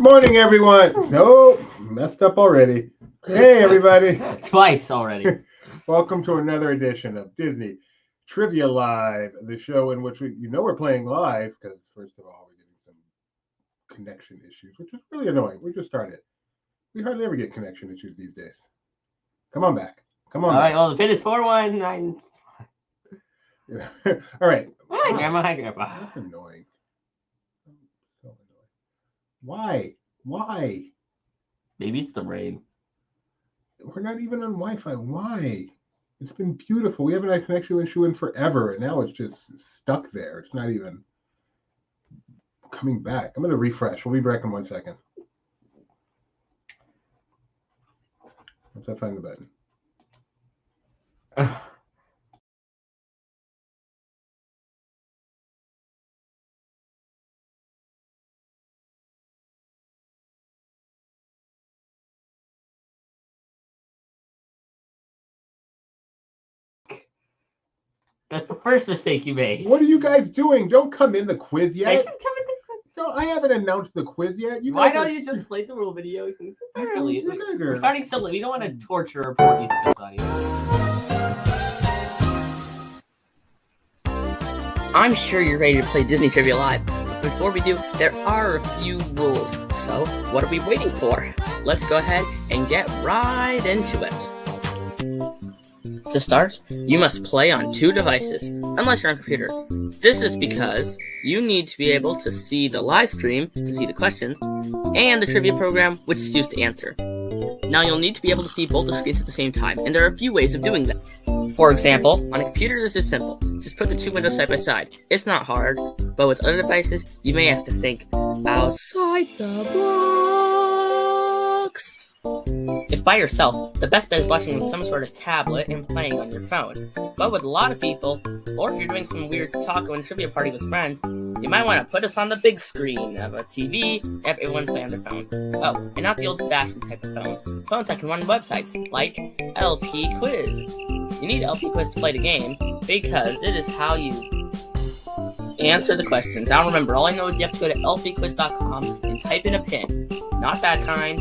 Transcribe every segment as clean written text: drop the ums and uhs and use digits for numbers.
Morning, everyone. Nope, messed up already. Hey, everybody. Twice already. Welcome to another edition of Disney Trivia Live, the show in which we're playing live because, first of all, we're getting some connection issues, which is really annoying. We just started. We hardly ever get connection issues these days. Come on back. Come on. All right. Well, the pin is 419. All right. Hi, Grandma. Hi, Grandpa. That's annoying. So annoying. Why? Maybe it's the rain. We're not even on Wi-Fi. Why? It's been beautiful. We haven't had connection issue in forever, and now it's just stuck there. It's not even coming back. I'm going to refresh. We'll be back in 1 second. Once I find the button. That's the first mistake you made. What are you guys doing? Don't come in the quiz yet. I can come in the quiz. No, I haven't announced the quiz yet. Why don't you just play the rule video early? We're starting so late. We don't want to torture or put these things on you. I'm sure you're ready to play Disney Trivia Live. Before we do, there are a few rules. So, what are we waiting for? Let's go ahead and get right into it. To start, you must play on 2 devices, unless you're on a computer. This is because you need to be able to see the live stream to see the questions, and the trivia program, which is used to answer. Now you'll need to be able to see both the screens at the same time, and there are a few ways of doing that. For example, on a computer this is simple. Just put the 2 windows side by side. It's not hard, but with other devices, you may have to think outside the box. If by yourself, the best bet is watching on some sort of tablet and playing on your phone. But with a lot of people, or if you're doing some weird taco and trivia party with friends, you might want to put us on the big screen of a TV and have everyone play on their phones. Oh, and not the old-fashioned type of phones. Phones that can run websites, like LP Quiz. You need LP Quiz to play the game, because it is how you answer the questions. Now remember, all I know is you have to go to lpquiz.com and type in a PIN. Not that kind.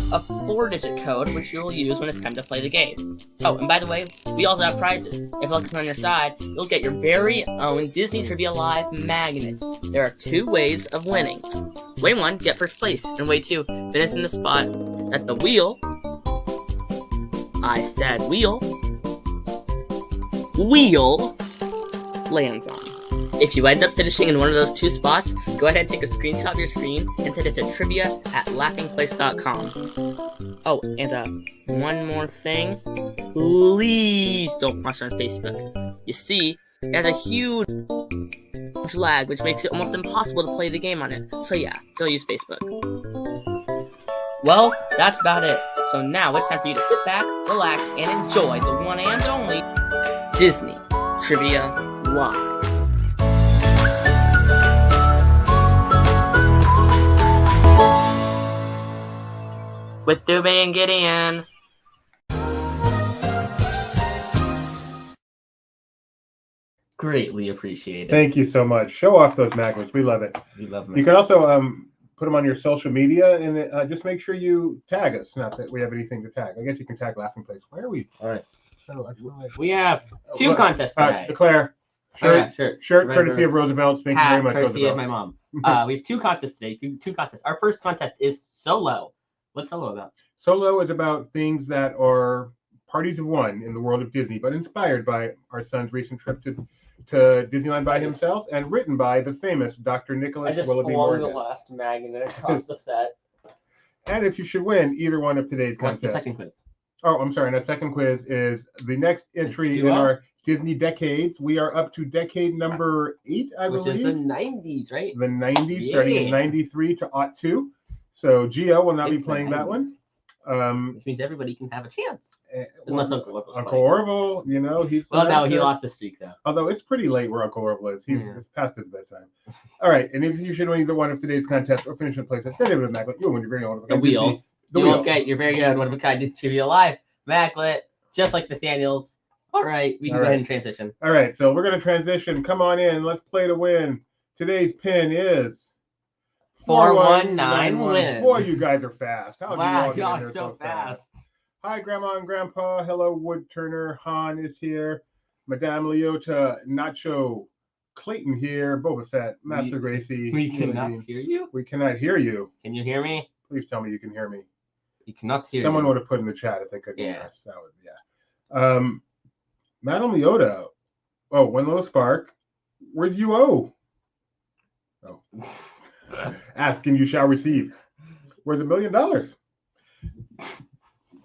A 4-digit code, which you'll use when it's time to play the game. Oh, and by the way, we also have prizes. If luck is on your side, you'll get your very own Disney Trivia Live magnet. There are 2 ways of winning. Way 1, get first place, and way 2, finish in the spot that the wheel, I said wheel, lands on. If you end up finishing in one of those 2 spots, go ahead and take a screenshot of your screen and send it to trivia@laughingplace.com. Oh, and one more thing. Please don't watch on Facebook. You see, it has a huge lag, which makes it almost impossible to play the game on it. So yeah, don't use Facebook. Well, that's about it. So now it's time for you to sit back, relax, and enjoy the one and only Disney Trivia Live. With Dubé and Gideon. Greatly appreciated. Thank you so much. Show off those magnets. We love it. We love them. You can also put them on your social media, and just make sure you tag us. Not that we have anything to tag. I guess you can tag Laughing Place. Where are we? All right. So I feel like We have 2 contests today. Declare. Shirt. Courtesy of Roosevelt. Thank you very much, courtesy Roosevelt. of my mom. We have 2 contests today. 2 contests. Our first contest is Solo. What's Solo about? Solo is about things that are parties of one in the world of Disney, but inspired by our son's recent trip to Disneyland by himself and written by the famous Dr. Nicholas Willoughby Morgan. the last magnet across the set. And if you should win either one of today's What's contests. the second quiz? Oh, I'm sorry. And the second quiz is the next entry in our Disney decades. We are up to decade number 8, I believe. Which is the 90s, right? The 90s, starting in 93 to 02. So Gio will not be playing that one. Which means everybody can have a chance. Unless Uncle Orville's Uncle Orville, he's... Well, no, he lost the streak, though. Although it's pretty late where Uncle Orville is. He's past his bedtime. All right, and if you should win either one of today's contests or finish in place, you'll win your very own... The wheel. You will get your very own one-of-a-kind Disney Trivia Live magnet, just like Nathaniel's. All right, we can go ahead and transition. All right, so we're going to transition. Come on in. Let's play to win. Today's pin is 419 win. Boy, you guys are fast. How Wow, did you all y'all get in are there so fast. Hi, Grandma and Grandpa. Hello, Wood Turner. Han is here. Madame Leota, Nacho, Clayton here. Boba Fett, Master Gracie. We Sheila cannot Dean. hear you. We cannot hear you. Can you hear me? Please tell me you can hear me. You cannot hear Someone me. would have put in the chat if they couldn't hear Yeah. us. That would, yeah. Madame Leota. Oh, one little spark. Where's UO? Oh. Ask and you shall receive. Where's $1 million?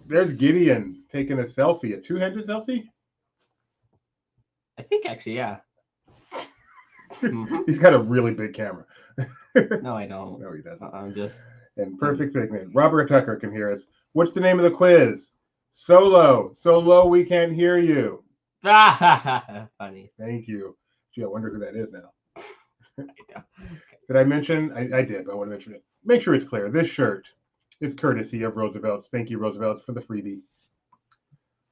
There's Gideon taking a selfie, a two-handed selfie. I think actually, yeah. He's got a really big camera. No, I don't. No, he doesn't. I'm just. And perfect pigment. Robert Tucker can hear us. What's the name of the quiz? Solo. So low we can't hear you. Funny. Thank you. Gee, I wonder who that is now. Did I mention? I did, but I want to mention it. Make sure it's clear. This shirt is courtesy of Roosevelt's. Thank you, Roosevelt's, for the freebie.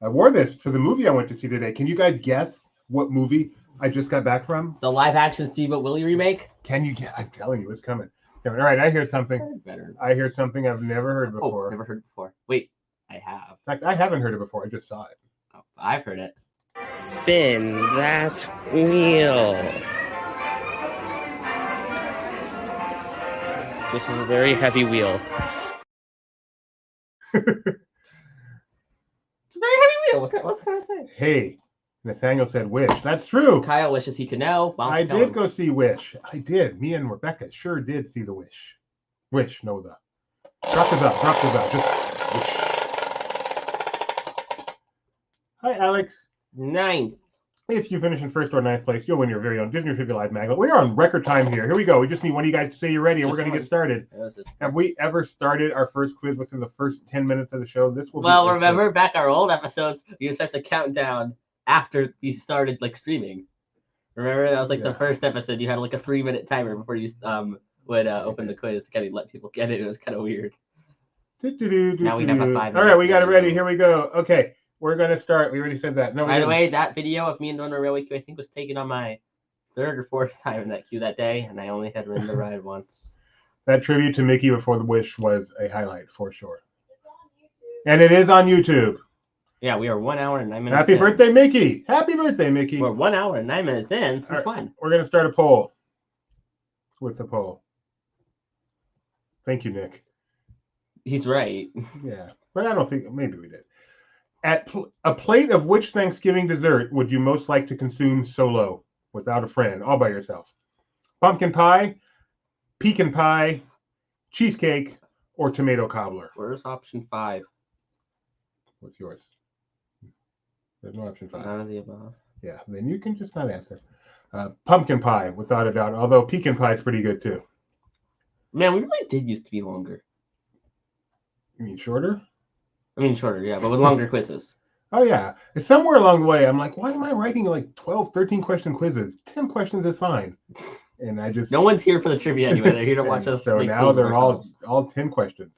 I wore this to the movie I went to see today. Can you guys guess what movie I just got back from? The live action Steve But Willie remake? Can you get? I'm telling you, it's coming. All right, I hear something. Better. I hear something I've never heard Oh, before. never heard it before. Wait, I have. In fact, I haven't heard it before. I just saw it. Oh, I've heard it. Spin that wheel. This is a very heavy wheel. It's a very heavy wheel. What can I say? Hey, Nathaniel said Wish. That's true. Kyle wishes he could know. Mom, I tell did him. go see Wish. I did. Me and Rebecca sure did see the Wish. Wish, no the. Drop the bell. Drop the bell. Just Wish. Hi, Alex. Ninth. If you finish in first or ninth place, you'll win your very own Disney Trivia Live magnet. We are on record time here. Here we go. We just need one of you guys to say you're ready, and we're going to get started. Have we ever started our first quiz within the first 10 minutes of the show? This will Well, be remember back our old episodes, you used to have to count down after you started like streaming. Remember that was like the first episode. You had like a 3-minute timer before you would open the quiz to kind of let people get it. It was kind of weird. Now we have a 5 minute. All right, we got it ready. Here we go. Okay, we're going to start. We already said that. No. By the way, that video of me and doing a railway queue, I think, was taken on my 3rd or 4th time in that queue that day, and I only had ridden the ride once. That tribute to Mickey before the Wish was a highlight for sure. And it is on YouTube. Yeah, we are 1 hour and 9 minutes. Happy in. birthday, Mickey! Happy birthday, Mickey! We're 1 hour and 9 minutes in. Since when? We're going to start a poll. What's the poll? Thank you, Nick. He's right. Yeah, but I don't think, maybe we did. At a plate of which Thanksgiving dessert would you most like to consume solo, without a friend, all by yourself? Pumpkin pie, pecan pie, cheesecake, or tomato cobbler? Where's option 5? What's yours? There's no option 5. None of the above. Yeah, then you can just not answer. Pumpkin pie, without a doubt, although pecan pie is pretty good too. Man, we really did used to be longer. You mean shorter? I mean, shorter, yeah, but with longer quizzes. Oh, yeah. It's somewhere along the way, I'm like, why am I writing like 12, 13 question quizzes? 10 questions is fine. And I just... No one's here for the trivia anyway. They're here to watch us. So now they're all 10 questions.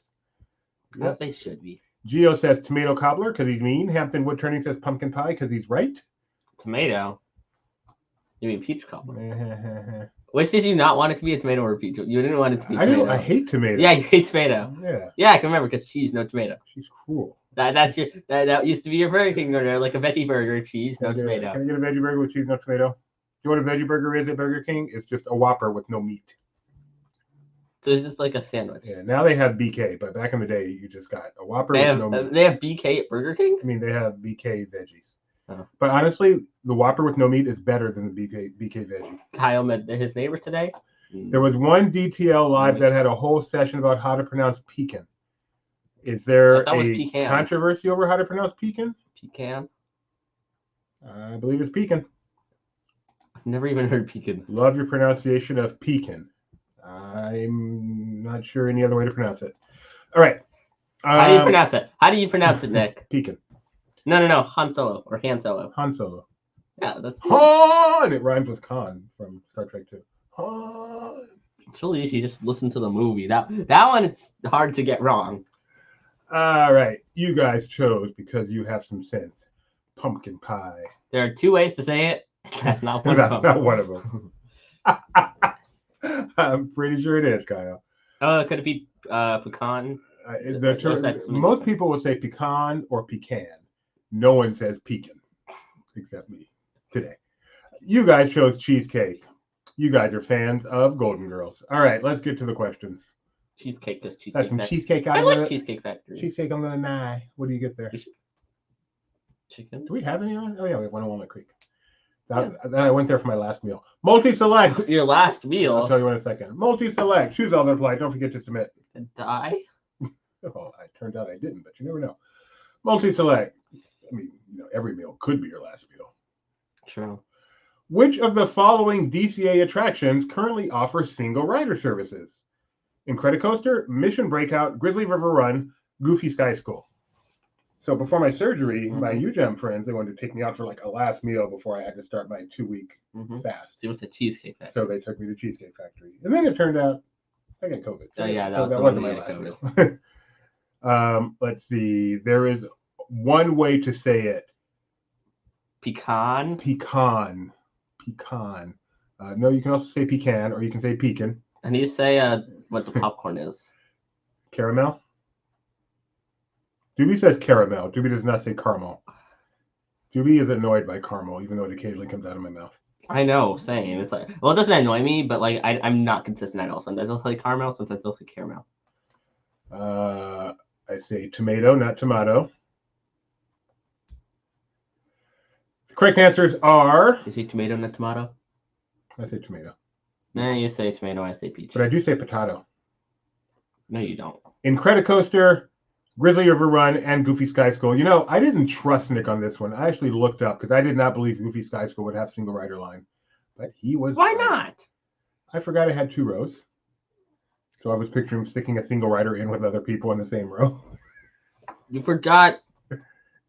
As they should be. Gio says tomato cobbler because he's mean. Hampton Wood Turning says pumpkin pie because he's right. Tomato? You mean peach cobbler? Which did you not want it to be, a tomato or a peach? You didn't want it to be tomato. I hate tomato. Yeah, you hate tomato. Yeah. Yeah, I can remember because cheese, no tomato. She's cool. That used to be your Burger King order, like a veggie burger, cheese, no tomato. Can I get a veggie burger with cheese, no tomato? You know what a veggie burger is at Burger King? It's just a Whopper with no meat. So it's just like a sandwich. Yeah, now they have BK, but back in the day, you just got a Whopper with no meat. They have BK at Burger King? I mean, they have BK veggies. Oh. But honestly, the Whopper with no meat is better than the BK veggie. Kyle met his neighbors today. There was one DTL live that had a whole session about how to pronounce pecan. Is there a controversy over how to pronounce pecan? Pecan? I believe it's pecan. I've never even heard pecan. Love your pronunciation of pecan. I'm not sure any other way to pronounce it. All right. How do you pronounce it? How do you pronounce it, Nick? Pecan. No. Han Solo or Han Solo. Han Solo. Yeah, that's Han, and it rhymes with Khan from Star Trek 2. Han. It's really easy. Just listen to the movie. That one, it's hard to get wrong. All right, you guys chose because you have some sense. Pumpkin pie. There are 2 ways to say it. That's not one of them. That's not one of them. I'm pretty sure it is, Kyle. Oh, could it be pecan? Most people will say pecan or pecan. No one says pecan, except me today. You guys chose cheesecake. You guys are fans of Golden Girls. All right, let's get to the questions. Cheesecake, just cheesecake. That's some cheesecake. I like Cheesecake Factory. Cheesecake on the nine. What do you get there? Chicken. Do we have any on? Oh yeah, we have one on Walnut Creek. I went there for my last meal. Multi-select. Your last meal. I'll tell you in a second. Multi-select. Choose all that apply. Don't forget to submit. Die? Oh, it turned out I didn't, but you never know. Multi-select. I mean, every meal could be your last meal. True. Which of the following DCA attractions currently offer single rider services? Incredicoaster, Mission Breakout, Grizzly River Run, Goofy Sky School. So before my surgery, my UGEM friends, they wanted to take me out for like a last meal before I had to start my 2-week fast. See, what's the Cheesecake Factory? So they took me to Cheesecake Factory. And then it turned out I got COVID. So that wasn't my last meal. Let's see. There is one way to say it. Pecan? Pecan. No, you can also say pecan or you can say pecan. And you say what the popcorn is. Caramel? Doobie says caramel. Doobie does not say caramel. Doobie is annoyed by caramel, even though it occasionally comes out of my mouth. I know, same. It's like, well, it doesn't annoy me, but like I'm not consistent at all. Sometimes I'll say caramel, sometimes I'll say caramel. I say tomato, not tomato. The correct answers are... You say tomato, not tomato? I say tomato. No, you say tomato, I say peach. But I do say potato. No, you don't. Incredicoaster, Grizzly River Run, and Goofy Sky School. I didn't trust Nick on this one. I actually looked up because I did not believe Goofy Sky School would have single rider line. But he was Why right. not? I forgot I had 2 rows. So I was picturing sticking a single rider in with other people in the same row. You forgot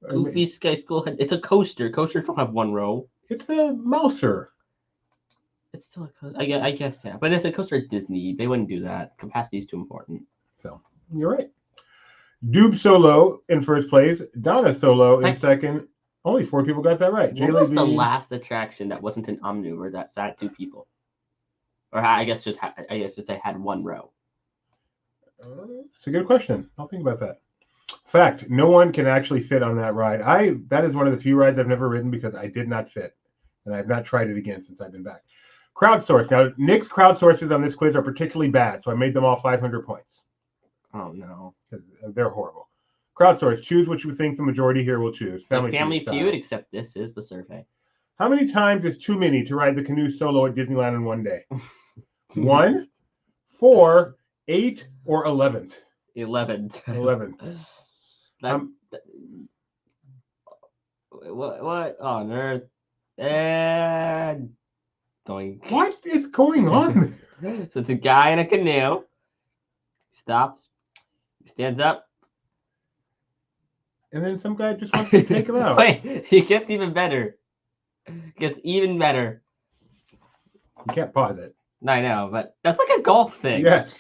Goofy Sky School. It's a coaster. Coasters don't have 1 row. It's a mouser. It's still a coaster. I guess, yeah. But it's a coaster at Disney. They wouldn't do that. Capacity is too important. So, you're right. Doob Solo in first place. Donna Solo in second. Only 4 people got that right. What was the last attraction that wasn't an omnivore that sat 2 people? Or I guess just had 1 row. It's a good question. I'll think about that. Fact, no one can actually fit on that ride. That is one of the few rides I've never ridden because I did not fit. And I've not tried it again since I've been back. Crowdsource. Now, Nick's crowdsources on this quiz are particularly bad, so I made them all 500 points. Oh, no. They're horrible. Crowdsource. Choose what you think the majority here will choose. Family Feud, except this is the survey. How many times is too many to ride the canoe solo at Disneyland in one day? 1, 4, 8, or 11? 11. 11. What on earth? And doink. What is going on? So it's a guy in a canoe. He stops. He stands up. And then some guy just wants to take him out. Wait, he gets even better. Gets even better. You can't pause it. I know, but that's like a golf thing. Yes.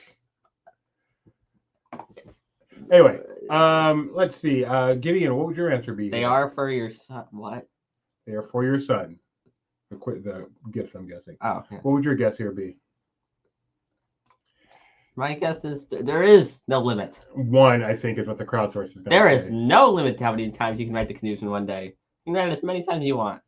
Anyway, let's see. Gideon, what would your answer be? They are for your son. What? They are for your son. The gifts, I'm guessing. Oh. Yeah. What would your guess here be? My guess is there is no limit. 1, I think, is what the crowdsource is going to say. There is no limit to how many times you can ride the canoes in one day. You can ride it as many times as you want.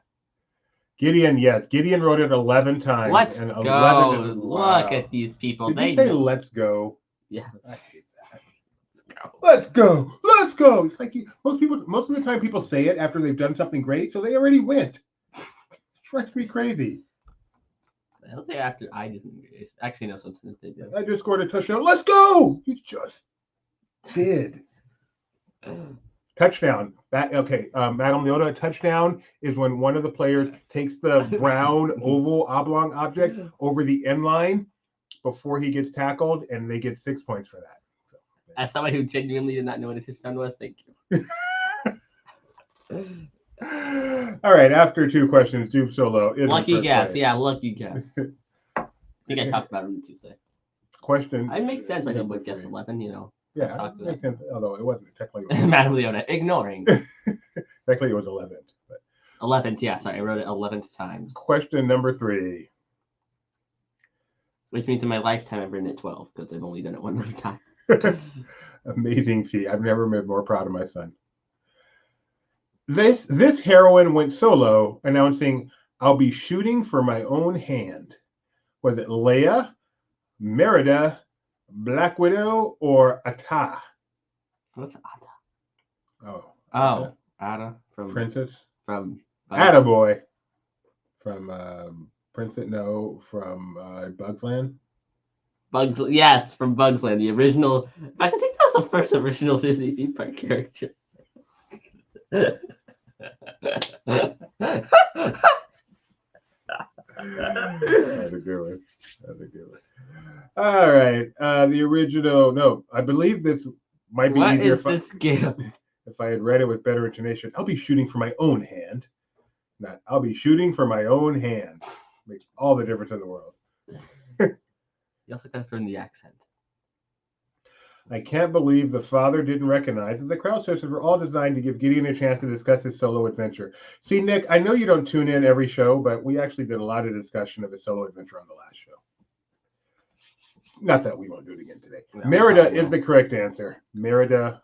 Gideon, yes. Gideon wrote it 11 times. Let's and go. 11 Wow. Look at these people. Did you say let's go? Yeah. I hate that. Let's go. Let's go. It's like most of the time people say it after they've done something great, so they already went. Drives me crazy. I don't say after I didn't. Actually, no, sometimes they do. I just scored a touchdown. Let's go. You just did. Touchdown. Okay, Madam Leota, touchdown is when one of the players takes the brown oval oblong object over the end line before he gets tackled, and they get 6 points for that. So, as someone who genuinely did not know what a touchdown was, thank you. All right, after 2 questions, Dupe Solo is lucky guess. Yeah, lucky guess. I think I talked about it on Tuesday. Question. It makes sense why he would guess 11, Yeah, it makes sense. Although it wasn't technically. Madam Leota, ignoring. Technically, it was 11th. But 11th, yeah. Sorry, I wrote it 11th times. Question number 3. Which means in my lifetime I've written it 12 because I've only done it one other time. Amazing feat. I've never been more proud of my son. This heroine went solo, announcing, "I'll be shooting for my own hand." Was it Leia, Merida, Black Widow, or Ata? What's Ada? Oh, Oh, Ada from Princess. from Attaboy. From Princess. No, from Bugs Land. Bugs. Yes, from Bugs Land, the original. I think that was the first original Disney theme park character. That's a good one. That's a good one. All right. The original. No, I believe this might be What easier is this gift? if I had read it with better intonation. I'll be shooting for my own hand. Not, I'll be shooting for my own hand. Makes all the difference in the world. You also gotta throw in the accent. I can't believe the father didn't recognize that the crowdsourcers were all designed to give Gideon a chance to discuss his solo adventure. See, Nick, I know you don't tune in every show, but we actually did a lot of discussion of his solo adventure on the last show. Not that we won't do it again today. No, Merida is the correct answer. Merida.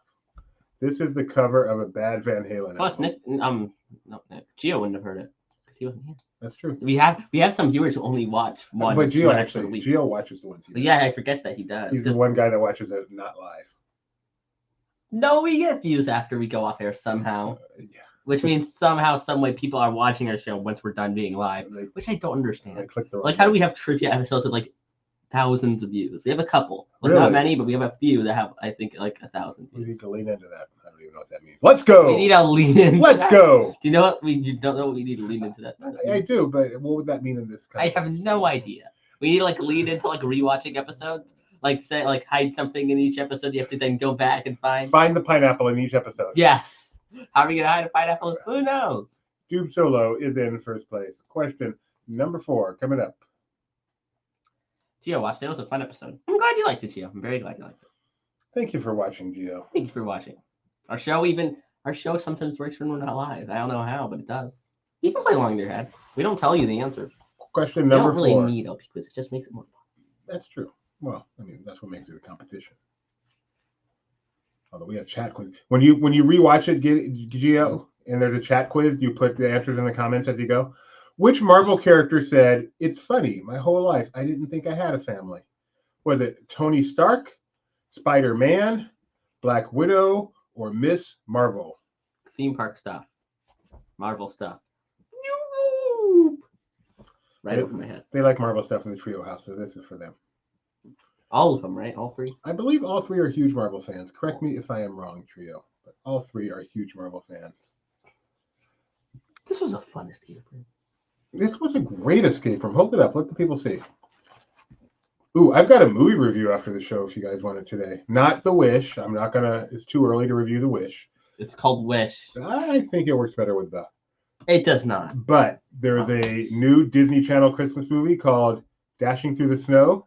This is the cover of a bad Van Halen Plus, album. Nick, Gio wouldn't have heard it because he wasn't here. That's true. We have some viewers who only watch one. But Gio one actually, episode a week. Gio watches the ones. But yeah, I forget that he does. He's the one guy that watches it not live. No, we get views after we go off air somehow, Yeah. which means somehow, some way, people are watching our show once we're done being live, which I don't I understand. clicked the wrong Like, how do we button. have trivia episodes with like thousands of views? We have a couple, like Really? not many, but we have a few that have, I think, like 1,000 We views. need to lean into that. I don't even know what that means. Let's go. We need to lean into Let's that. go. Do you know what? You don't know what we need to lean into that. I do, but what would that mean in this I context? have no idea. We need to like lean into like rewatching episodes. Like say like hide something in each episode. You have to then go back and find. Find the pineapple in each episode. Yes. How are we gonna hide a pineapple? Who knows? Doob Solo is in first place. Question number 4 coming up. Gio watched it. It was a fun episode. I'm glad you liked it, Gio. I'm very glad you liked it. Thank you for watching, Gio. Thank you for watching. Our show sometimes works when we're not live. I don't know how, but it does. You can play along in your head. We don't tell you the answer. Question We number don't really 4. need LP quiz. It just makes it more fun. That's true. Well, I mean, that's what makes it a competition. Although we have chat quiz. When you rewatch it, Gio, and there's a chat quiz, you put the answers in the comments as you go. Which Marvel character said, "It's funny, my whole life I didn't think I had a family"? Was it Tony Stark, Spider-Man, Black Widow, or Miss Marvel? Theme park stuff. Marvel stuff. Right over my head. They like Marvel stuff in the Trio House, so this is for them. All of them, right? All three? I believe all 3 are huge Marvel fans. Correct me if I am wrong, Trio, but all 3 are huge Marvel fans. This was a fun escape room. This was a great escape room. Hold it up. Let the people see. Ooh, I've got a movie review after the show if you guys want it today. Not The Wish. I'm not going to. It's too early to review The Wish. It's called Wish. I think it works better with The. It does not. But there's a new Disney Channel Christmas movie called Dashing Through the Snow.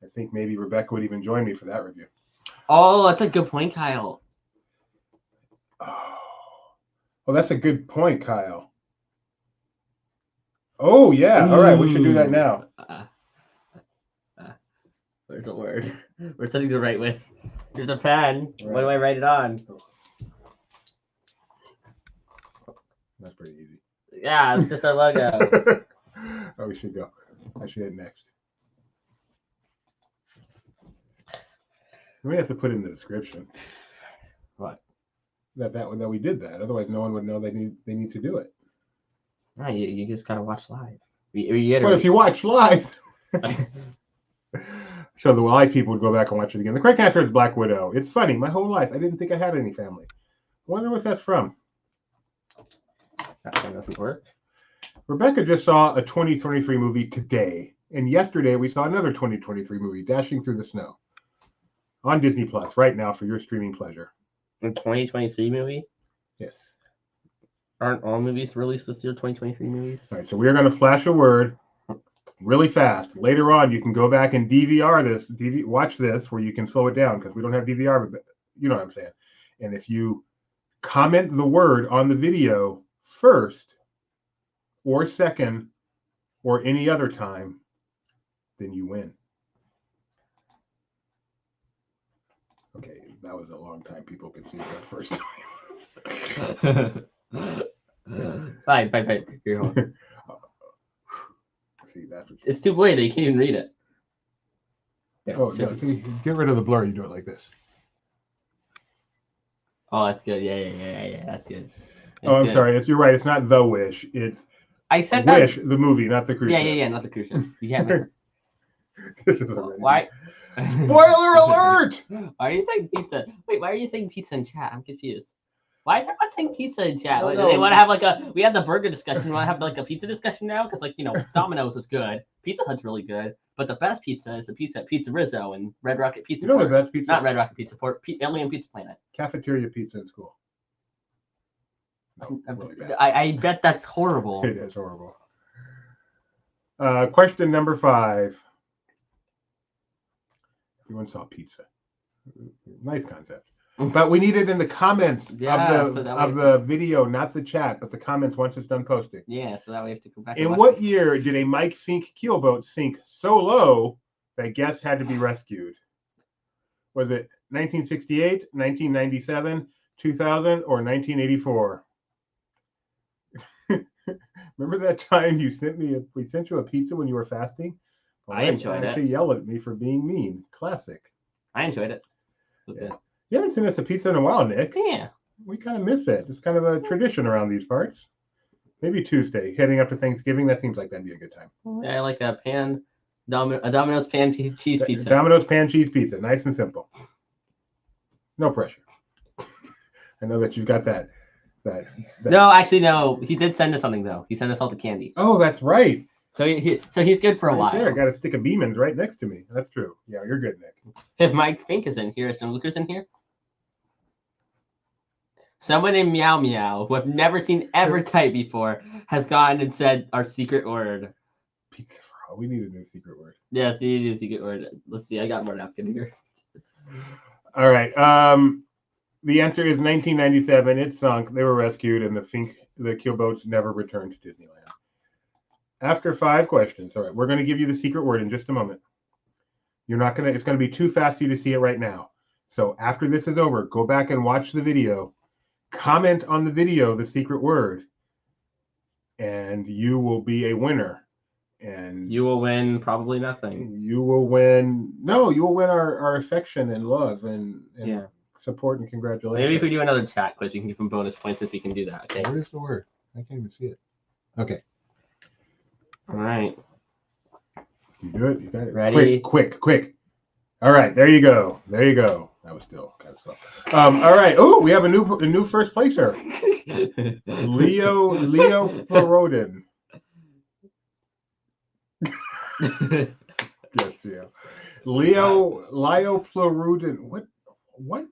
I think maybe Rebecca would even join me for that review. Oh, that's a good point, Kyle. Oh, well, that's a good point, Kyle. Oh, yeah. All right. We should do that now. Where's a word? Where's something to write with? Here's a pen. Right. What do I write it on? That's pretty easy. Yeah, it's just our logo. Oh, we should go. I should hit next. We have to put in the description. What? That we did that. Otherwise, no one would know they need to do it. No, you just gotta watch live. Well, if you watch live, so the live people would go back and watch it again. The correct answer is Black Widow. It's funny. My whole life, I didn't think I had any family. I wonder what that's from. That thing doesn't work. Rebecca just saw a 2023 movie today, and yesterday we saw another 2023 movie, Dashing Through the Snow, on Disney Plus right now for your streaming pleasure. A 2023 movie? Yes. Aren't all movies released this year 2023 movies? All right, so we are going to flash a word really fast. Later on, you can go back and DVR this, watch this, where you can slow it down because we don't have DVR, but you know what I'm saying. And if you comment the word on the video first or second or any other time, then you win. Okay, that was a long time people could see that first time. Fine. You're home. See, that's what It's too blurry that you can't even read it. There, Oh, no, see, get rid of the blur. You do it like this. Oh, that's good. Yeah. That's good. Oh, I'm sorry. You're right. It's not The Wish. It's I said Wish, the movie, not the cruise. Yeah. Not the cruise ship. You can't make This is Why? Spoiler alert! Why are you saying pizza? Wait, why are you saying pizza in chat? I'm confused. Why is everyone saying pizza in chat? No, Like, no. They want to have like a. We had the burger discussion. We want to have like a pizza discussion now because Domino's is good. Pizza Hut's really good, but the best pizza is the pizza at Pizza Rizzo and Red Rocket Pizza. You know the Port. best pizza? Not Red Rocket Pizza Port. Alien Pizza Planet. Cafeteria pizza in school. No, really bad. I bet that's horrible. It is horrible. Question number 5. Everyone saw pizza. Nice concept. But we need it in the comments of the video, not the chat, but the comments once it's done posting. Yeah, so that we have to go back. In what year did a Mike Fink keelboat sink so low that guests had to be rescued? Was it 1968, 1997, 2000, or 1984? Remember that time we sent you a pizza when you were fasting? Well, I enjoyed it. Actually yelled at me for being mean. Classic. I enjoyed it. Yeah. You haven't sent us a pizza in a while, Nick. Yeah. We kind of miss it. It's kind of a tradition around these parts. Maybe Tuesday, heading up to Thanksgiving. That seems like that'd be a good time. Yeah, I like a Domino's pan cheese pizza. Domino's pan cheese pizza. Nice and simple. No pressure. I know that you've got that. No, actually, no. He did send us something though. He sent us all the candy. Oh, that's right. So he's good for a while. There, I got a stick of Beeman's right next to me. That's true. Yeah, you're good, Nick. If Mike Fink is in here, is Tim Lucas in here? Someone named Meow Meow, who I've never seen ever type before, has gone and said our secret word. Pizza for all. We need a new secret word. Yes, we need a secret word. Let's see. I got more napkin here. All right. The answer is 1997. It sunk. They were rescued, and the keelboats never returned to Disneyland. After 5 questions, all right, we're going to give you the secret word in just a moment. It's going to be too fast for you to see it right now. So after this is over, go back and watch the video, comment on the video, the secret word, and you will be a winner. And you will win probably nothing. You will win our affection and love and yeah. Support and congratulations. Maybe if we do another chat quiz, you can give them bonus points if we can do that. Okay. Where's the word? I can't even see it. Okay. All right. You do it. You got it. Ready? Quick. All right. There you go. That was still kind of slow. All right. Oh, we have a new first placer. Leo Florodin. Yes, yeah. Leo Florodin. What?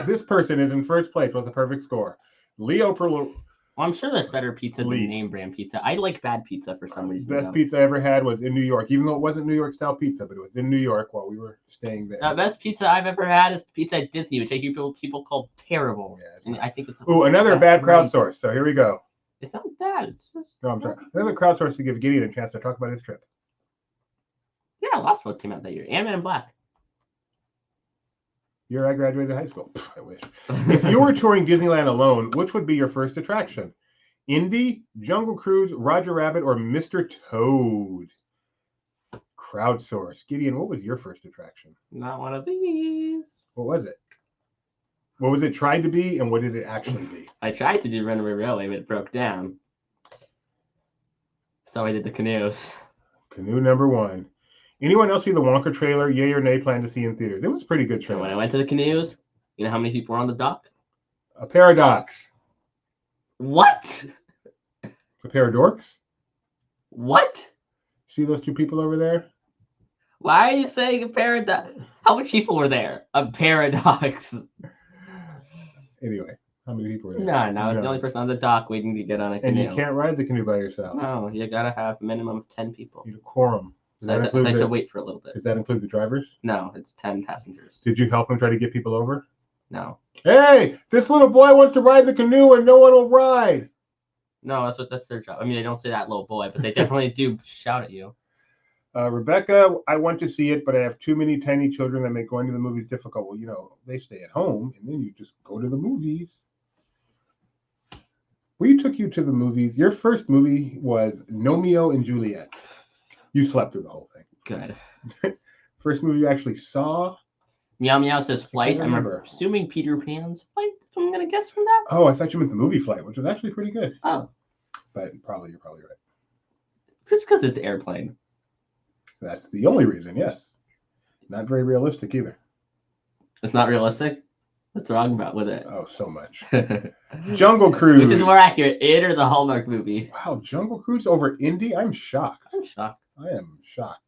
This person is in first place with a perfect score. Leo Florodin. Well, I'm sure there's better pizza than name brand pizza. I like bad pizza for some reason. Best pizza I ever had was in New York, even though it wasn't New York style pizza, but it was in New York while we were staying there. The best pizza I've ever had is pizza at Disney, which people call terrible. Yeah, and I think it's another bad crowdsource. So here we go. It's not bad. It's just no, I'm sorry. Another crowdsource to give Gideon a chance to talk about his trip. Yeah, Lost Book came out that year. And Men in Black. Year I graduated high school. I wish. If you were touring Disneyland alone, which would be your first attraction? Indy, Jungle Cruise, Roger Rabbit, or Mr. Toad? Crowdsource. Gideon, what was your first attraction? Not one of these. What was it? What was it tried to be, and what did it actually be? I tried to do Runaway Railway, but it broke down. So I did the canoes. Canoe number 1. Anyone else see the Wonka trailer? Yay or nay? Plan to see in theaters. It was a pretty good trailer. And when I went to the canoes, you know how many people were on the dock? A paradox. What? A pair of dorks? What? See those 2 people over there? Why are you saying a paradox? How many people were there? A paradox. Anyway, how many people were there? No, I was the only person on the dock waiting to get on a canoe. And you can't ride the canoe by yourself. No, you gotta have a minimum of 10 people. You need a quorum. I had to wait for a little bit. Does that include the drivers? No, it's 10 passengers. Did you help them try to get people over? No. Hey, this little boy wants to ride the canoe and no one will ride. No, that's their job. I mean, they don't say that little boy, but they definitely do shout at you. Rebecca, I want to see it, but I have too many tiny children that make going to the movies difficult. Well, you know, they stay at home, and then you just go to the movies. We took you to the movies. Your first movie was Romeo and Juliet. You slept through the whole thing. Good. First movie you actually saw? Meow Meow says Flight. I'm remember. assuming Peter Pan's Flight. I'm gonna guess from that. Oh, I thought you meant the movie Flight, which was actually pretty good. Oh, But you're probably right. just because it's Airplane. That's the only reason, yes. Not very realistic either. It's not realistic. What's wrong about with it? Oh, so much. Jungle Cruise. Which is more accurate, it or the Hallmark movie? Wow, Jungle Cruise over Indy? I'm shocked. I'm shocked. I am shocked.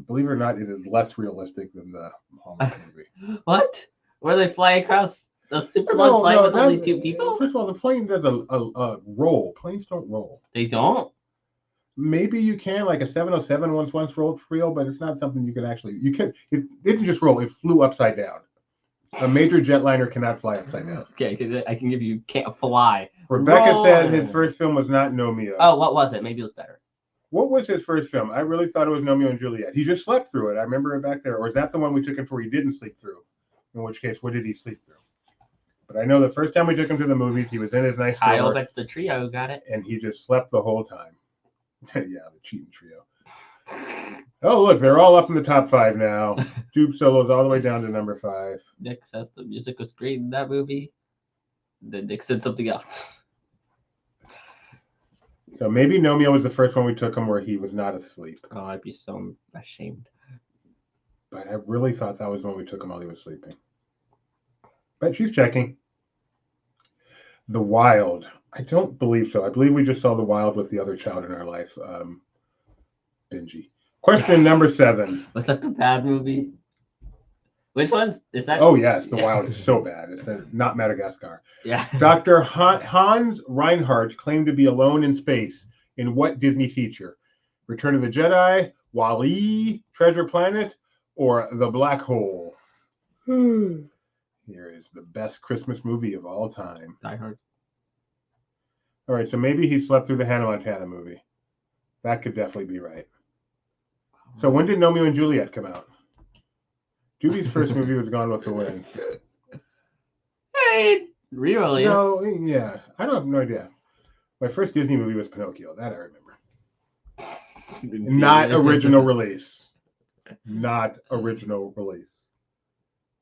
Believe it or not, it is less realistic than the Hallmark movie. What? Where they fly across a super long plane with only two people? First of all, the plane does a roll. Planes don't roll. They don't? Maybe you can, like a 707 once rolled for real, but it's not something you can actually. You can. It didn't just roll; it flew upside down. A major jetliner cannot fly upside down. Okay, I can give you can't fly. Rebecca said his first film was not Romeo. Oh, what was it? Maybe it was better. What was his first film? I really thought it was Romeo and Juliet. He just slept through it. I remember it back there. Or is that the one we took him for he didn't sleep through? In which case, what did he sleep through? But I know the first time we took him to the movies, he was in his nice Kyle Beck's The Trio, got it. and he just slept the whole time. Yeah, the cheating trio. Oh, look, they're all up in the top 5 now. Dupe solos all the way down to number 5. Nick says the music was great in that movie. Then Nick said something else. So maybe Romeo was the first one we took him where he was not asleep. Oh, I'd be so ashamed. But I really thought that was when we took him while he was sleeping. But she's checking. The Wild. I don't believe so. I believe we just saw The Wild with the other child in our life, Benji. Question number 7. Was that the bad movie? Which one's is that? Oh yes, The Wild is so bad. It's not Madagascar. Yeah. Dr. Hans Reinhardt claimed to be alone in space in what Disney feature? Return of the Jedi, WALL-E, Treasure Planet, or The Black Hole? Here is the best Christmas movie of all time. Die Hard. All right, so maybe he slept through the Hannah Montana movie. That could definitely be right. So when did Romeo and Juliet come out? Judy's first movie was Gone with the Wind. Hey, re-release. No, yeah, I don't have no idea. My first Disney movie was Pinocchio. That I remember. Not original release. Not original release.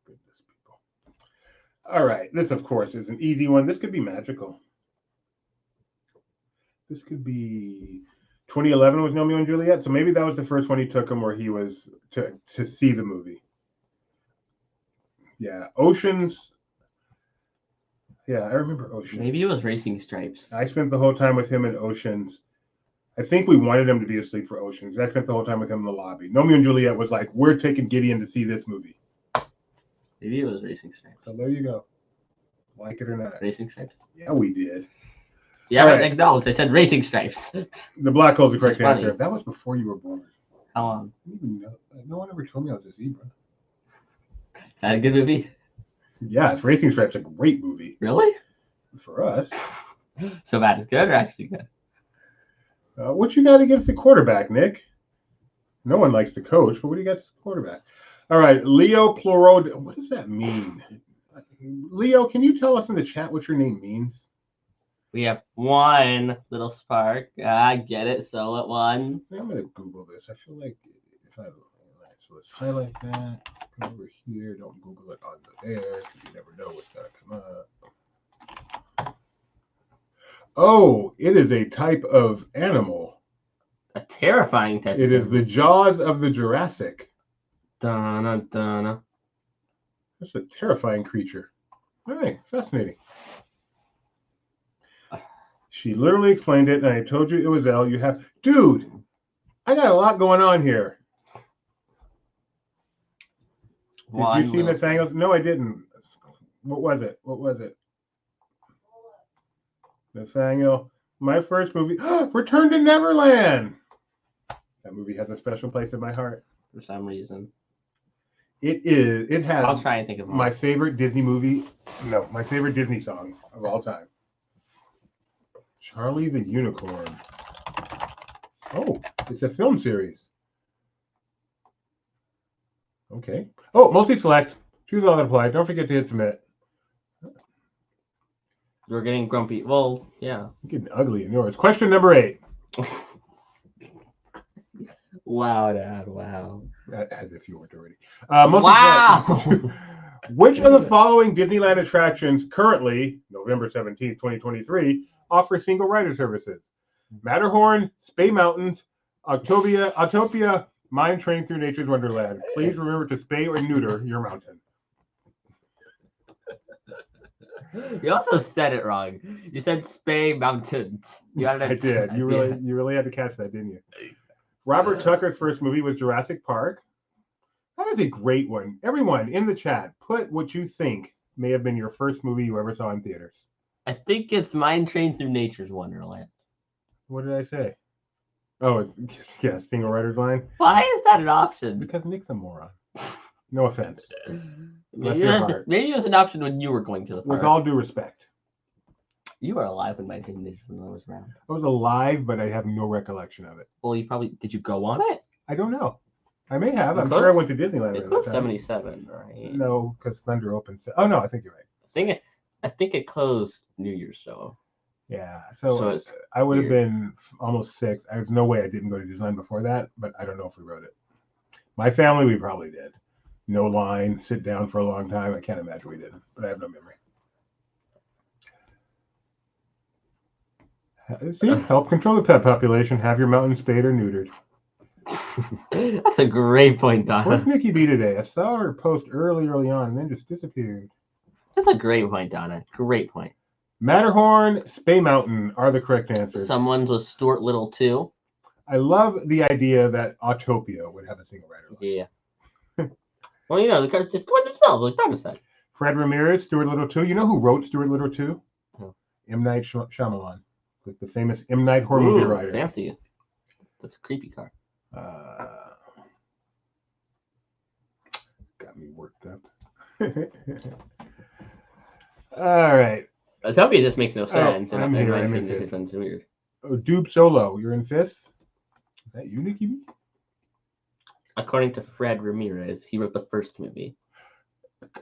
Goodness, people. All right, this of course is an easy one. This could be magical. This could be 2011 was Romeo and Juliet, so maybe that was the first one he took him where he was to see the movie. Yeah, Oceans. Yeah, I remember Oceans. Maybe it was Racing Stripes. I spent the whole time with him in Oceans. I think we wanted him to be asleep for Oceans. I spent the whole time with him in the lobby. Romeo and Juliet was like, we're taking Gideon to see this movie. Maybe it was Racing Stripes. So there you go. Like it or not. Racing Stripes? Yeah, we did. Yeah, All right. acknowledged. I said Racing Stripes. The Black Hole's the correct That's answer. funny. That was before you were born. How long? No one ever told me I was a zebra. Is that a good movie? Yeah, it's Racing Stripes, a great movie Really? for us. So bad it's good or actually good? What you got against the quarterback, Nick? No one likes the coach, but what do you got against the quarterback? All right, Leo Plurod. What does that mean? Leo, can you tell us in the chat what your name means? We have one little spark. I get it. So at one. I'm going to Google this. I feel like if I... So let's highlight that. Go over here. Don't Google it on the air because you never know what's going to come up. Oh, it is a type of animal. A terrifying type. It is the jaws of the Jurassic. Donna, Donna. That's a terrifying creature. All right, fascinating. She literally explained it, and I told you it was L. You have... Dude, I got a lot going on here. Did you see Nathaniel? No, I didn't. What was it? Nathaniel. My first movie. Return to Neverland. That movie has a special place in my heart. For some reason. It has... I'll try and think of one. My favorite Disney movie. No, my favorite Disney song of all time. Charlie the Unicorn. Oh, it's a film series. Okay. Oh, multi-select. Choose all that apply. Don't forget to hit submit. We're getting grumpy. Well, yeah. You're getting ugly in yours. Question number 8. Wow, Dad. Wow. As if you weren't already. Wow. Which of the following Disneyland attractions currently, November 17th, 2023, offer single rider services? Matterhorn, Space Mountains, Autopia, Mine Train Through Nature's Wonderland. Please remember to spay or neuter your mountain. You also said it wrong. You said Spay Mountains. I did. You really had to catch that, didn't you? Robert Tucker's first movie was Jurassic Park. That is a great one. Everyone in the chat, put what you think may have been your first movie you ever saw in theaters. I think it's Mine Train Through Nature's Wonderland. What did I say? Oh, yeah, single rider's line. Why is that an option? Because Nick's a moron. No offense. Maybe it was an option when you were going to the park. With all due respect. You were alive when Mine Train Through Nature's Wonderland was around. I was alive, but I have no recollection of it. Well, did you go on it? I don't know. I may have. I'm close? sure I went to Disneyland. It closed 77, right? No, because Thunder opened. Oh no, I think you're right. I think it closed New Year's show. Yeah, so I would have been almost 6. There's no way I didn't go to Disneyland before that, but I don't know if we rode it. My family, we probably did. No line, sit down for a long time. I can't imagine we didn't, but I have no memory. See, help control the pet population. Have your mountain spayed or neutered. That's a great point, Donna. Where's Nikki B today? I saw her post early on and then just disappeared. That's a great point, Donna. Great point. Matterhorn, Spay Mountain are the correct answers. Someone's was Stuart Little too. I love the idea that Autopia would have a single rider line. Yeah. Well, you know, the cars just go in themselves, like Donna said. Fred Ramirez, Stuart Little 2. You know who wrote Stuart Little 2? Oh. M. Night Shyamalan. Like the famous M. Night horror movie writer. Fancy. That's a creepy car. Got me worked up. All right. Autopia just makes no sense. I'm here. I'm in 5th. It's weird. Oh, Doob Solo, you're in 5th? Is that you, Nikki B? According to Fred Ramirez, he wrote the first movie.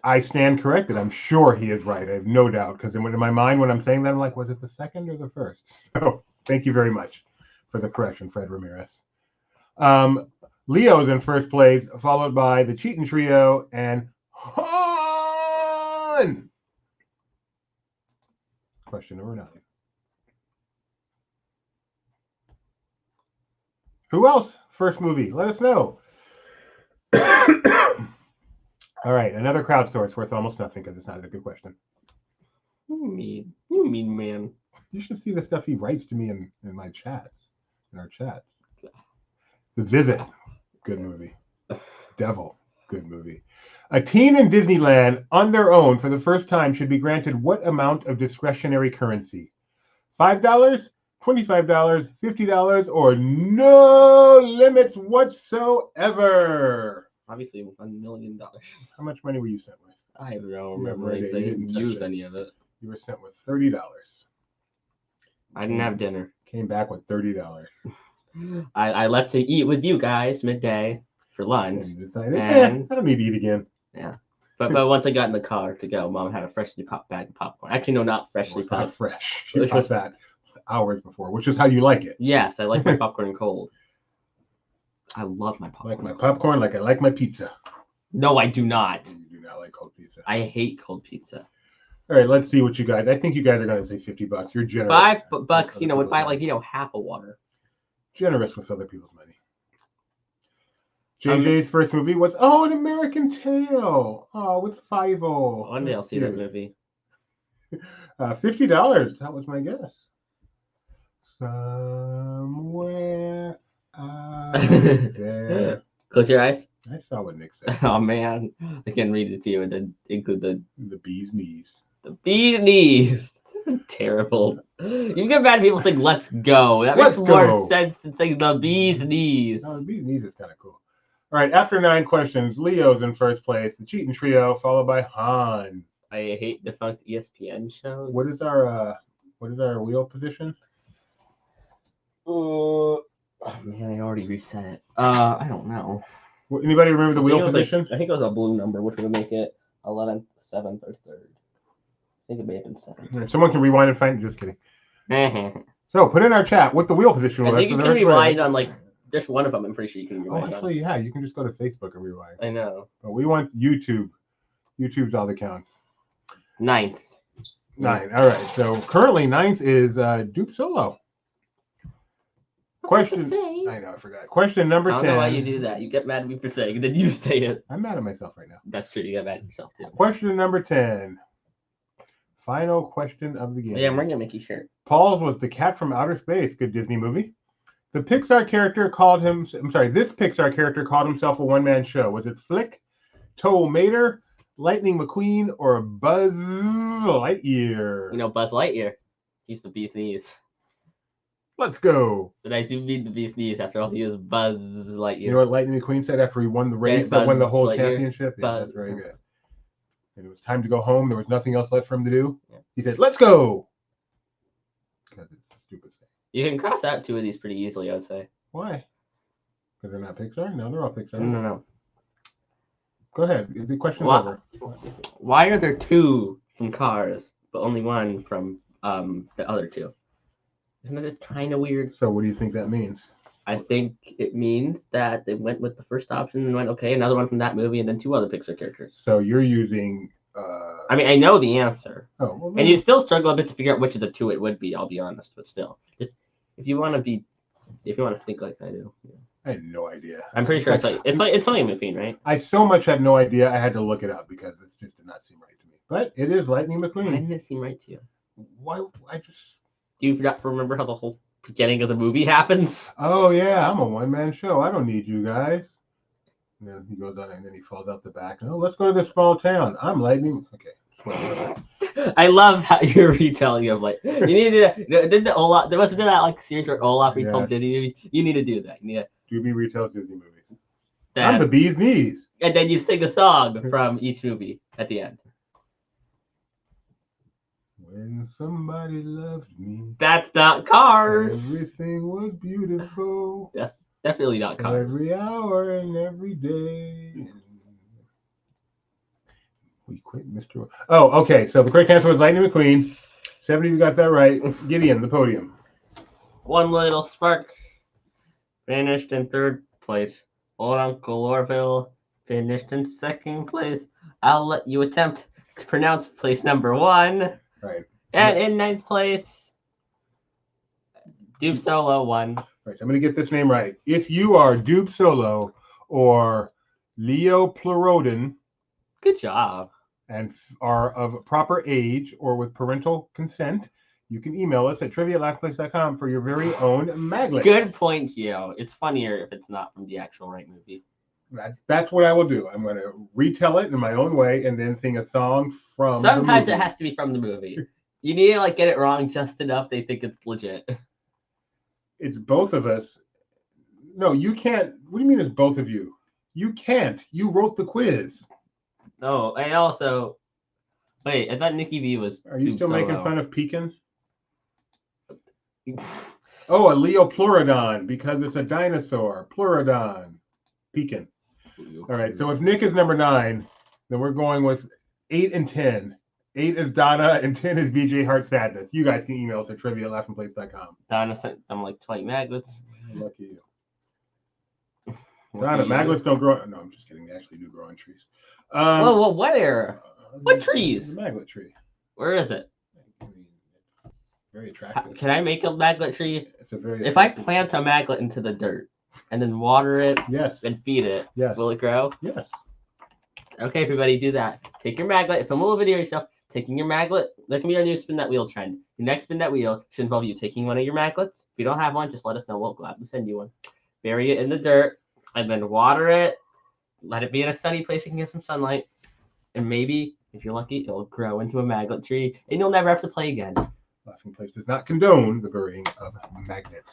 I stand corrected. I'm sure he is right. I have no doubt. Because in my mind, when I'm saying that, I'm like, was it the second or the first? So thank you very much for the correction, Fred Ramirez. Leo's in first place, followed by the Cheatin' Trio and Han. Question number 9. Who else? First movie. Let us know. All right, another crowdsource worth almost nothing because it's not a good question. You mean man. You should see the stuff he writes to me in my chats, in our chats. The Visit, good movie. Devil, good movie. A teen in Disneyland on their own for the first time should be granted what amount of discretionary currency? $5, $25, $50, or no limits whatsoever? Obviously, $1 million. How much money were you sent with? I don't remember anything. I didn't use any of it. You were sent with $30. I didn't have dinner. Came back with $30. I left to eat with you guys midday for lunch. And decided, I don't need to eat again. Yeah. But once I got in the car to go, Mom had a freshly popped bag of popcorn. Actually, no, not freshly popped. Not fresh. She popped that hours before, which is how you like it. Yes, I like my popcorn cold. I love my popcorn. I like my popcorn like I like my pizza. No, I do not. You do not like cold pizza. I hate cold pizza. All right, let's see what you guys. I think you guys are going to say $50. You're generous. $5, would buy like half a water. Generous with other people's money. JJ's first movie was An American Tail. Oh, with Fievel. One day I'll see that movie. $50. That was my guess. Somewhere out there. Close your eyes. I saw what Nick said. Oh man, I can read it to you and then include the bee's knees. The bee's knees. Terrible. You get mad at people saying "let's go." That makes more sense than saying the bee's knees. No, the bee's knees is kind of cool. All right, after 9 questions, Leo's in first place. The Cheatin' Trio, followed by Han. I hate defunct ESPN shows. What is our wheel position? Man, I already reset it. I don't know. Anybody remember the wheel position? I think it was a blue number, which would make it 11th, 7th, or 3rd. I think it may have been 7th. Someone can rewind and find it. Just kidding. I So put in our chat what the wheel position was. think you so can there's rewind right. on like just one of them. I'm pretty sure you can Oh, rewind actually, yeah, you can just go to Facebook and rewind. on. I know. But we want YouTube. YouTube's all that counts. 9th. 9. All right. So currently 9th is Dupe Solo. Question. I know, I forgot. Question number 10. I don't know why you do that. You get mad at me for saying it, then you say it. I'm mad at myself right now. That's true. You get mad at yourself too. Question number 10. Final question of the game. Yeah, I'm wearing a Mickey shirt. Paul's was The Cat from Outer Space. Good Disney movie. This Pixar character called himself a one-man show. Was it Flick, Tow Mater, Lightning McQueen, or Buzz Lightyear? You know, Buzz Lightyear. He's the bee's knees. Let's go. But I do mean the bee's knees. After all, he is Buzz Lightyear. You know what Lightning McQueen said after he won the race, Yeah, that won the Buzz whole Lightyear. championship? Yeah, that's very good. And it was time to go home. There was nothing else left for him to do. Yeah. He said, let's go. Because it's the stupidest thing. You can cross out 2 of these pretty easily, I would say. Why? Because they're not Pixar? No, they're all Pixar. No. Go ahead. The question's Why- over. Why are there 2 from Cars, but only 1 from the other 2? Isn't that just kind of weird? So what do you think that means? I think it means that they went with the first option and went, okay, another one from that movie, and then 2 other Pixar characters. So you're using... I mean, I know the answer. Oh, well, And you still struggle a bit to figure out which of the 2 it would be, I'll be honest, but still. Just, if you want to think like I do. Yeah. I had no idea. I'm pretty sure it's Lightning McQueen, right? I so much had no idea. I had to look it up because it just did not seem right to me. But it is Lightning Why McQueen. didn't it seem right to you? Why? I just... Do you forgot to remember how the whole beginning of the movie happens? Oh, yeah, I'm a one-man show. I don't need you guys. And then he goes on and then he falls out the back. Oh, let's go to this small town. I'm Lightning. Okay. I love how you're retelling of like you need to didn't Olaf there wasn't that like series where Olaf retold Yes. Disney movies. You need to do that. You need Doobie retells Disney movies. that, I'm the bee's knees. and then you sing a song from each movie at the end. When somebody loved me, That's not Cars. everything was beautiful. That's definitely not Cars. Every hour and every day. We quit, Mr. Oh, okay. So the correct answer was Lightning McQueen. 70, you got that right. Gideon, the podium. One little spark finished in 3rd place. Old Uncle Orville finished in 2nd place. I'll let you attempt to pronounce place number 1. Right. And in 9th place, Dupe Solo 1. Right. So I'm going to get this name right. If you are Dupe Solo or Leo Pleurodon Good job. and are of proper age or with parental consent, you can email us at trivia@lastplace.com for your very own maglet. Good point, Gio. It's funnier if it's not from the actual right movie. That's what I will do. I'm going to retell it in my own way and then sing a song from Sometimes the it movie. has to be from the movie. You need to like get it wrong just enough they think it's legit. It's both of us. No, you can't. What do you mean it's both of you? You can't. You wrote the quiz. No, I also wait. I thought Nikki V was. Are you Dupe still making Solo. fun of Pekin? Oh, a Leopleurodon because it's a dinosaur. Pleurodon. Pekin. All right. So if Nick is number 9, then we're going with 8 and 10. 8 is Donna and 10 is BJ Heart Sadness. You guys can email us at trivia@laughingplace.com. Donna sent them like 20 maglets. Lucky you. Donna, maglets don't grow. No, I'm just kidding. They actually do grow on trees. Whoa, where? What trees? The maglet tree. Where is it? I mean, it's very attractive. Can I make a maglet tree? It's a very. If I attractive plant tree. a maglet into the dirt and then water it Yes. and feed it, Yes. will it grow? Yes. Okay, everybody, do that. Take your maglet, film a little video of yourself taking your maglet. That can be our new spin that wheel trend. Your next spin that wheel should involve you taking one of your maglets. If you don't have one, just let us know. We'll gladly send you one. Bury it in the dirt and then water it. Let it be in a sunny place you can get some sunlight. And maybe, if you're lucky, it'll grow into a maglet tree and you'll never have to play again. Laughing Place does not condone the burying of magnets.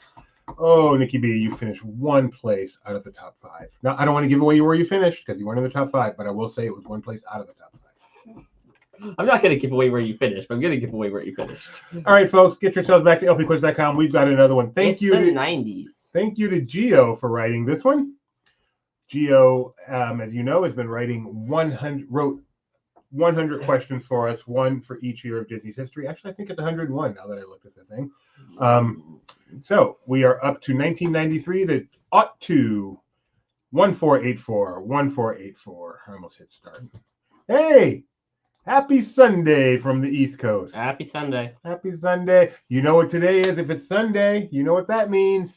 Oh, Nikki B, you finished 1 place out of the top 5. Now, I don't want to give away where you finished because you weren't in the top 5, but I will say it was 1 place out of the top 5. I'm not going to give away where you finished, but I'm going to give away where you finished. All right, folks, get yourselves back to lpquiz.com. We've got another one. Thank It's you the to 90s. Thank you to Gio for writing this one. Gio, as you know, has been wrote 100 questions for us, one for each year of Disney's history. Actually, I think it's 101 now that I looked at the thing. So we are up to 1993 to 1484, 1484. I almost hit start. Hey, happy Sunday from the East Coast. Happy Sunday. Happy Sunday. You know what today is. If it's Sunday, you know what that means.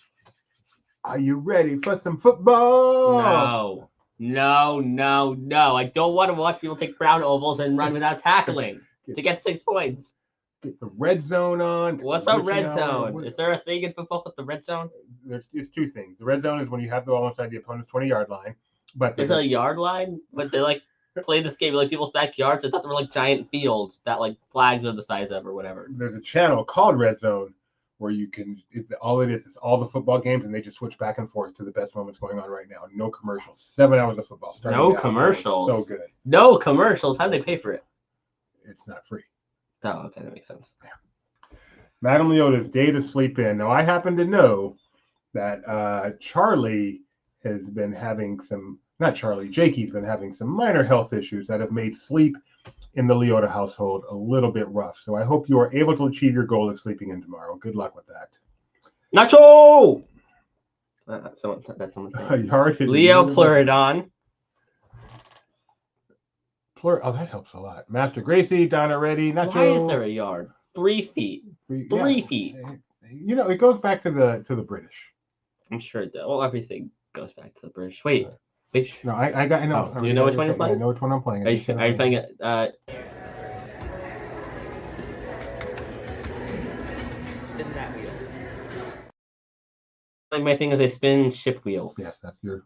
Are you ready for some football? No. I don't want to watch people take brown ovals and run without tackling to get 6 points. Get the red zone on. What's a red zone? Is there a thing in football with the red zone? It's two things. The red zone is when you have the ball inside the opponent's 20-yard line. But there's a yard line, but they like play this game like people's backyards. I thought they were like giant fields that like flags are the size of or whatever. There's a channel called Red Zone where you can. All it is all the football games, and they just switch back and forth to the best moments going on right now. No commercials. 7 hours of football. No commercials. So good. No commercials. How do they pay for it? It's not free. Oh, okay, that makes sense. Yeah. Madame Leota's Day to Sleep In. Now, I happen to know that Charlie has been having Jakey's been having some minor health issues that have made sleep in the Leota household a little bit rough. So I hope you are able to achieve your goal of sleeping in tomorrow. Good luck with that. Nacho! That's someone's name. Leo Pleurodon. Oh, that helps a lot. Master Gracie, Donna Reddy, Nacho. Why is there a yard? 3 feet. 3 feet. You know, it goes back to the British. I'm sure it does. Well, everything goes back to the British. Wait. No, I know. Oh, do you know which one you're playing? I know which one I'm playing. Are you playing it? Spin that wheel. Like my thing is, I spin ship wheels. Yes, that's your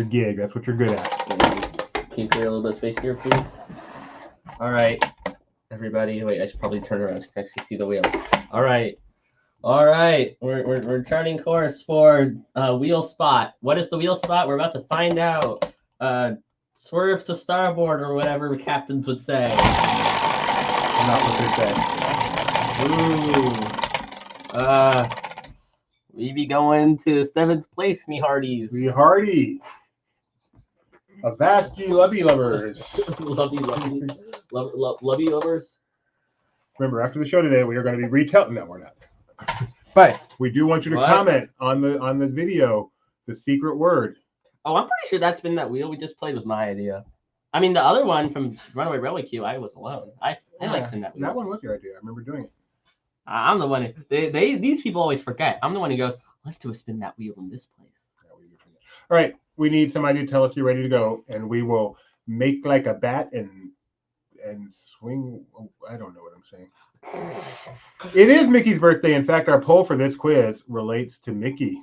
gig. That's what you're good at. Can you clear a little bit of space here, please? All right, everybody. Wait, I should probably turn around so I can actually see the wheel. All right. We're charting course for wheel spot. What is the wheel spot? We're about to find out. Swerve to starboard or whatever the captains would say. Not what Ooh. We be going to 7th place, me hearties. Me hearty. Avast ye lovey lovers. Lovey lovers. Remember, after the show today, we are going to be retelling. No, we're not. But we do want you to comment on the video, the secret word. Oh, I'm pretty sure that's been that wheel we just played was my idea. I mean, the other one from Runaway Railway Queue, I was alone. I like spin that wheel. That one was your idea. I remember doing it. I'm the one who these people always forget. I'm the one who goes, let's do a spin that wheel in this place. Yeah, all right, we need somebody to tell us you're ready to go, and we will make like a bat and swing. Oh, I don't know what I'm saying. It is Mickey's birthday. In fact, our poll for this quiz relates to Mickey.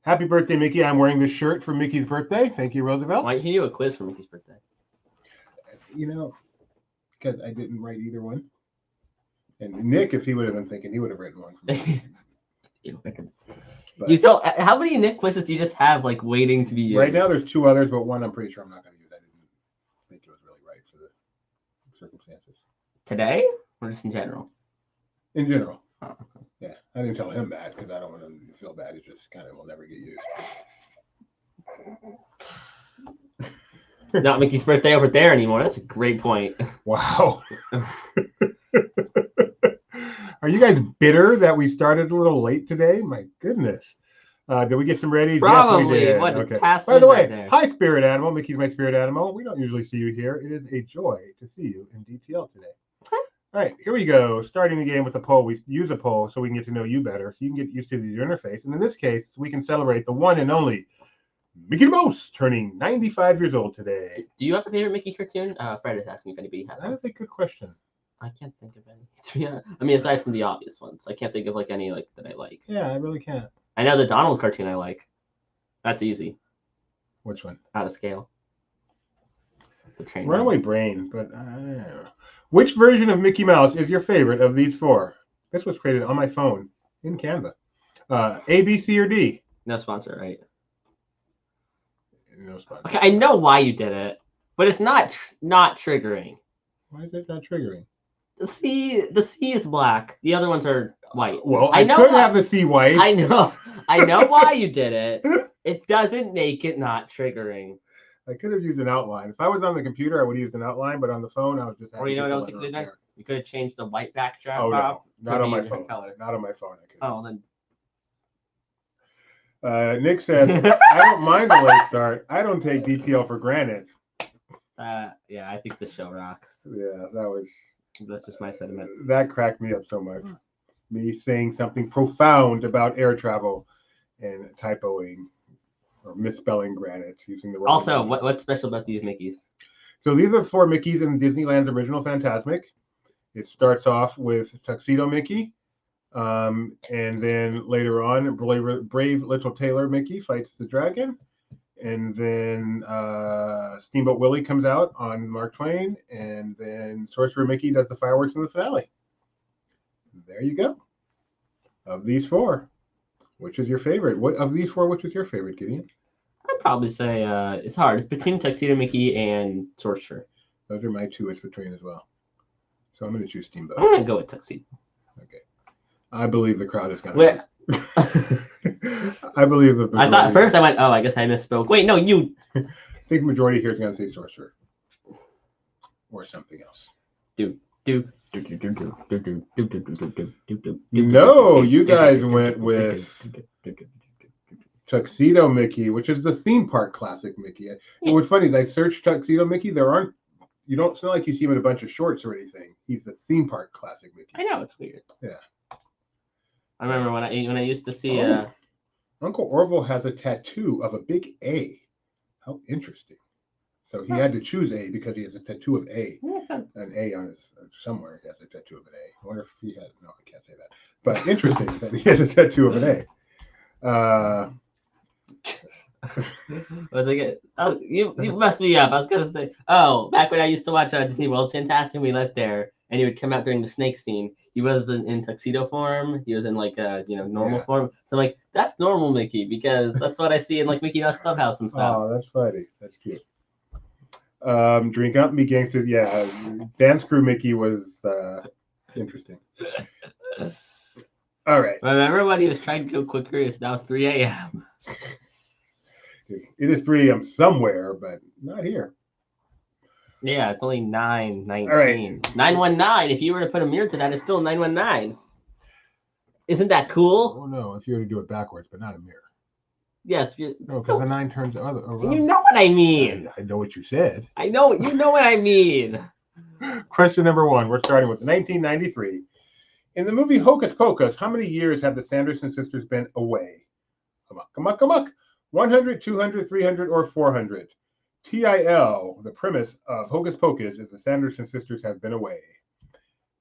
Happy birthday, Mickey. I'm wearing this shirt for Mickey's birthday. Thank you, Roosevelt. Why didn't you do a quiz for Mickey's birthday? You know, because I didn't write either one. And Nick, if he would have been thinking, he would have written one for me. You don't. How many Nick quizzes do you just have like waiting to be used? Right now, there's 2 others, but one I'm pretty sure I'm not going to use. I didn't think it was really right for the circumstances. Today, or just in general? In general. Oh, okay. Yeah, I didn't tell him that because I don't want him to feel bad. It just kind of will never get used. Not Mickey's birthday over there anymore. That's a great point. Wow. Are you guys bitter that we started a little late today? My goodness. Did we get some ready? Probably. Yes, we did. What, okay. By the way, hi, Spirit Animal. Mickey's my spirit animal. We don't usually see you here. It is a joy to see you in DTL today. All right, here we go. Starting the game with a poll. We use a poll so we can get to know you better, so you can get used to the interface. And in this case, we can celebrate the one and only Mickey Mouse turning 95 years old today. Do you have a favorite Mickey cartoon? Fred is asking if anybody has. That is a good question. I can't think of any. I mean, aside from the obvious ones, I can't think of like any like that I like. Yeah, I really can't. I know the Donald cartoon I like. That's easy. Which one? Out of Scale. Runaway Brain, but I don't know. Which version of Mickey Mouse is your favorite of these 4? This was created on my phone in Canva. A, B, C, or D? No sponsor, right? No sponsor. Okay, I know why you did it, but it's not triggering. Why is it not triggering? The C is black. The other ones are white. Well, I I know could why- have the C white. I know why you did it. It doesn't make it not triggering. I could have used an outline. If I was on the computer, I would have used an outline, but on the phone, I was just. Or you know what else you could have done? You could have changed the white backdrop. Oh off no, not to on be my a different phone. color. Not on my phone. I could. Oh, then. Nick said, "I don't mind the late start. I don't take DTL for granted." Yeah, I think the show rocks. Yeah, That's just my sentiment. that cracked me up so much. Me saying something profound about air travel and typoing or misspelling granite using the wrong. Also, word. what's special about these Mickeys? So these are 4 Mickeys in Disneyland's original Fantasmic. It starts off with Tuxedo Mickey, and then later on, Brave Little Tailor Mickey fights the dragon, and then Steamboat Willie comes out on Mark Twain, and then Sorcerer Mickey does the fireworks in the finale. There you go. Of these 4, which is your favorite? What of these 4? Which was your favorite, Gideon? I'd probably say it's hard. It's between Tuxedo Mickey and Sorcerer. Those are my 2. It's between as well. So I'm going to choose Steamboat. I'm gonna go with Tuxedo. Okay. I believe the crowd is going Wait, to. I believe the. I thought first I went, oh, I guess I misspoke. Wait, no, you. I think majority here is going to say Sorcerer or something else. No, you guys went with Tuxedo Mickey, which is the theme park classic Mickey. And what's funny is I searched Tuxedo Mickey. You don't smell like you see him in a bunch of shorts or anything. He's the theme park classic Mickey. I know, it's weird. Yeah. I remember when I used to see Uncle Orville has a tattoo of a big A. How interesting. So he had to choose A because he has a tattoo of A. An A on his somewhere. He has a tattoo of an A. I wonder if he had. No, I can't say that. But interesting that he has a tattoo of an A. Was it? Oh, you messed me up. I was gonna say, back when I used to watch Disney World Fantastic, we lived there, and he would come out during the snake scene. He wasn't in tuxedo form. He was in like normal form. So like that's normal Mickey because that's what I see in like Mickey Mouse Clubhouse and stuff. Oh, that's funny. That's cute. Drink Up Me Gangster. Yeah, Dance Crew Mickey was interesting. All right. Remember when he was trying to go quicker? It's now 3 a.m. It is 3 a.m. somewhere, but not here. Yeah, it's only 9:19. All right. 919. If you were to put a mirror to that, it's still 919. Isn't that cool? Oh no, if you were to do it backwards, but not a mirror. Yes. No, because the 9 turns around. You know what I mean. I know what you said. I know. You know what I mean. Question number 1. We're starting with 1993. In the movie Hocus Pocus, how many years have the Sanderson sisters been away? Come on. 100, 200, 300, or 400? TIL, the premise of Hocus Pocus is the Sanderson sisters have been away.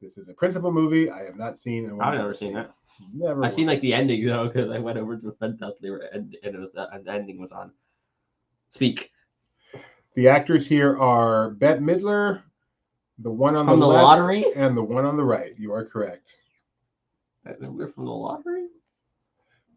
This is a principal movie I have not seen. And I've never seen it. Never. I've seen like the ending though, because I went over to a friend's house. And it was the ending was on. Speak. The actors here are Bette Midler, the one on From the left, lottery? and the one on the right. You are correct. We're from the lottery?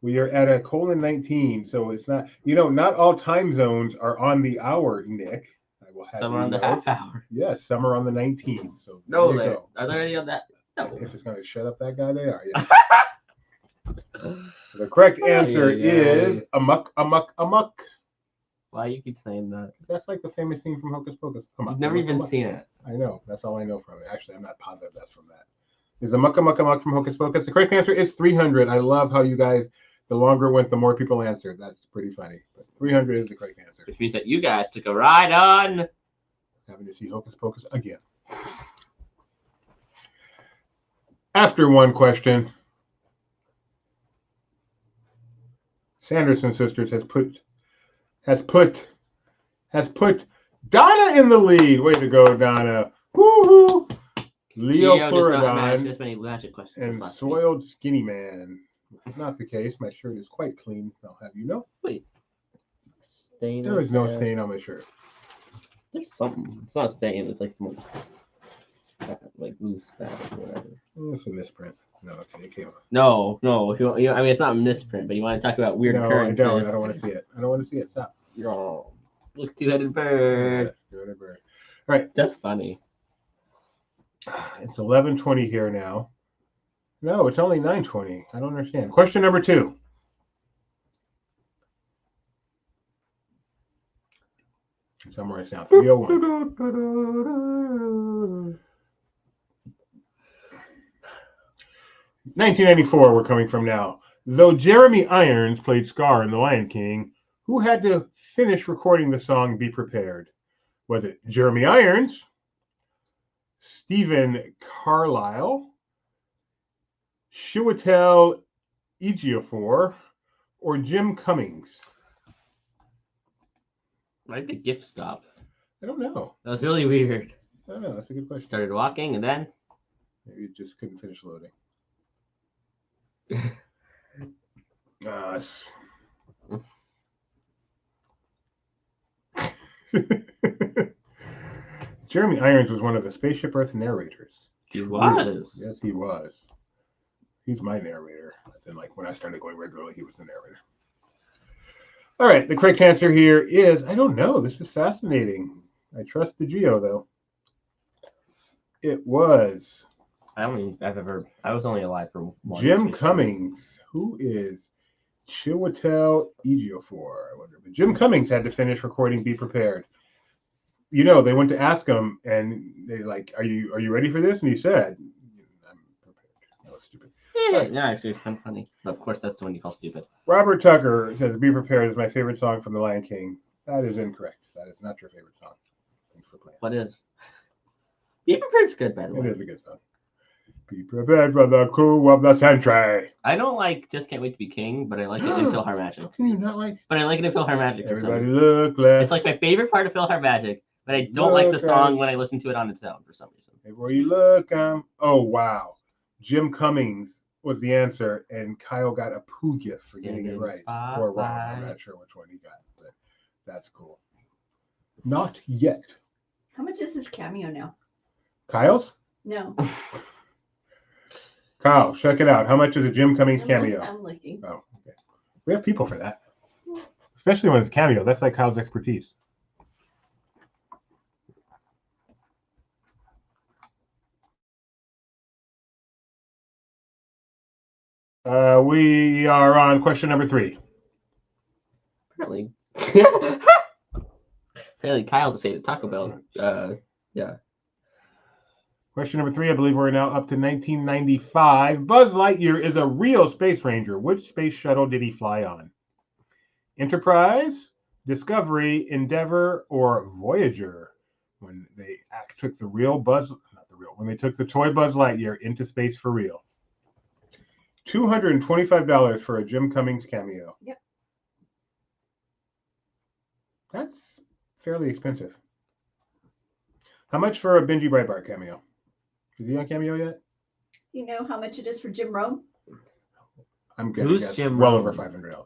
We are at a :19, so it's not. Not all time zones are on the hour, Nick. I will have Some you are on the know. half hour. Yes, some are on the 19. So No, there you go. are there any on that? No. If it's going to shut up that guy, they are. Yes. The correct answer is Amok. Why you keep saying that? That's like the famous scene from Hocus Pocus. You've never even seen it. I know. That's all I know from it. Actually, I'm not positive that's from that. Is Amok from Hocus Pocus. The correct answer is 300. I love how you guys, the longer it went, the more people answered. That's pretty funny. But 300 is the correct answer. Which means that you guys took a ride on. Having to see Hocus Pocus again. After one question, Sanderson Sisters has put Donna in the lead. Way to go, Donna. Woohoo! Leo Pleurodon and Soiled Skinny Man. Not the case. My shirt is quite clean. I'll have you know. Wait. Stain. There is no stain on my shirt. There's something. It's not a stain. It's like some like loose fat or whatever. It's a misprint. No, okay, it came off. No. If you I mean, it's not a misprint, but you want to talk about weird occurrences. I don't want to see it. I don't want to see it. Stop. Oh, look, two-headed bird. Two-headed bird. All right. That's funny. It's 11:20 here now. No, it's only 9:20. I don't understand. Question number 2. Somewhere it's now 3:01. 1994, we're coming from now. Though Jeremy Irons played Scar in The Lion King, who had to finish recording the song Be Prepared? Was it Jeremy Irons, Stephen Carlisle, Chiwetel Ejiofor, or Jim Cummings? Why did the gift stop? I don't know. That was really weird. I don't know. That's a good question. Started walking and then Maybe it just couldn't finish loading. Jeremy Irons was one of the Spaceship Earth narrators. he was. Yes, he was. He's my narrator. As in, like, when I started going regularly, he was the narrator. All right, the correct answer here is, I don't know. This is fascinating. I trust the Geo, though. It was I was only alive for one. Jim Cummings, who is Chiwetel Ejiofor. I wonder. But Jim Cummings had to finish recording Be Prepared. You know, they went to ask him, and they're like, "Are you ready for this?" And he said, "I'm prepared." That was stupid. Yeah, actually, it's kind of funny. But of course, that's the one you call stupid. Robert Tucker says, "Be Prepared" is my favorite song from The Lion King. That is incorrect. That is not your favorite song. Thanks for playing. What is? Be Prepared's good, by the way. It is a good song. Be prepared for the coup of the century. I don't like Just Can't Wait to Be King, but I like it in Philharmagic. How can you not like? But I like it in Philharmagic. Everybody look left. It's like my favorite part of Philharmagic, but I don't like the song when I listen to it on its own for some reason. Everywhere you look, oh wow, Jim Cummings was the answer, and Kyle got a poo gift for getting it right or wrong. I'm not sure which one he got, but that's cool. Not yet. How much is his cameo now? Kyle's? No. Kyle, check it out. How much is a Jim Cummings cameo? I'm looking. Oh, okay. We have people for that, especially when it's cameo. That's like Kyle's expertise. We are on question number 3. Apparently. Apparently, Kyle decided to Taco Bell. Yeah. Question number 3, I believe we're now up to 1995. Buzz Lightyear is a real space ranger. Which space shuttle did he fly on? Enterprise, Discovery, Endeavour, or Voyager? When they took the real Buzz, not the real, when they took the toy Buzz Lightyear into space for real. $225 for a Jim Cummings cameo. Yep. That's fairly expensive. How much for a Benji Breitbart cameo? Is he on cameo yet? You know how much it is for Jim Rome? I'm good. Who's Jim well Rome? over $500.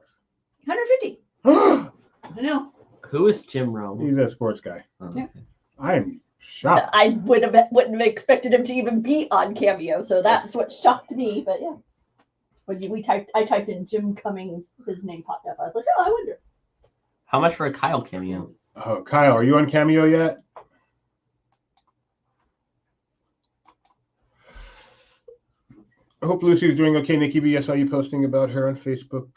$150. I know. Who is Jim Rome? He's a sports guy. Oh, Yeah. okay. I'm shocked. I wouldn't have expected him to even be on Cameo, so that's what shocked me. But yeah, when I typed in Jim Cummings, his name popped up. I was like, oh, I wonder. How much for a Kyle cameo? Oh, Kyle, are you on cameo yet? I hope Lucy's doing okay. Nikki B, I saw you posting about her on Facebook.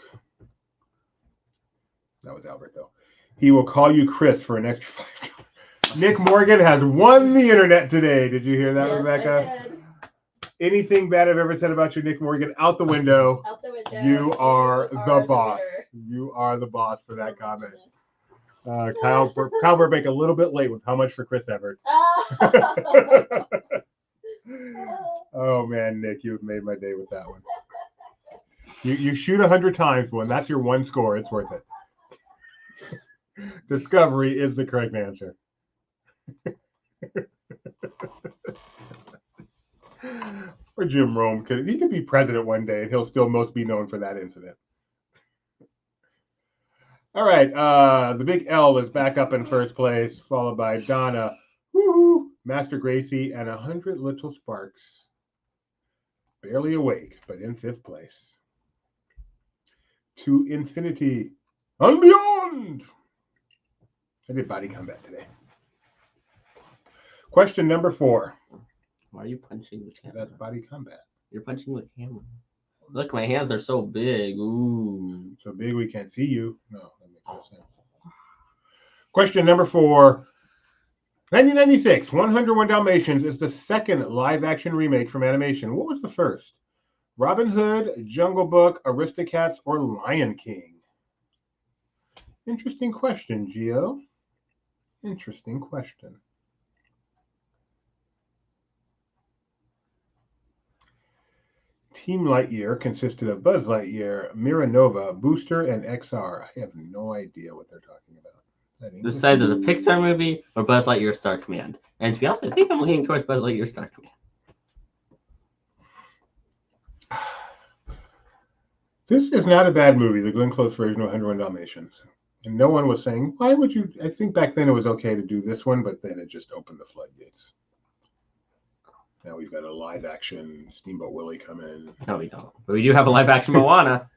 That was Albert, though. He will call you Chris for an extra $5. Nick Morgan has won the internet today. Did you hear that, Yes, Rebecca? I did. Anything bad I've ever said about you, Nick Morgan, out the window. Out the window. You are the boss. winner. You are the boss for that Oh, my comment. goodness. Kyle Burbank a little bit late with how much for Chris Everett. Oh man, Nick, you've made my day with that one. You shoot 100 times one. That's your one score. It's worth it. Discovery is the correct answer. Or Jim Rome could be president one day, and he'll still most be known for that incident. All right, the big L is back up in first place, followed by Donna, woohoo, Master Gracie, and 100 Little Sparks. Barely awake, but in fifth place. To infinity and beyond. I did body combat today. Question number 4. Why are you punching the camera? That's body combat. You're punching the camera. Look, my hands are so big. Ooh. So big we can't see you. No, that makes no sense. Question number 4. 1996, 101 Dalmatians is the second live-action remake from animation. What was the first? Robin Hood, Jungle Book, Aristocats, or Lion King? Interesting question, Gio. Interesting question. Team Lightyear consisted of Buzz Lightyear, Miranova, Booster, and XR. I have no idea what they're talking about. Decide there's a Pixar movie or Buzz Lightyear Star Command. And to be honest, I think I'm leaning towards Buzz Lightyear Star Command. This is not a bad movie, the Glenn Close version of 101 Dalmatians. And no one was saying, why would you? I think back then it was okay to do this one, but then it just opened the floodgates. Now we've got a live action Steamboat Willie come in. No, we don't. But we do have a live action Moana.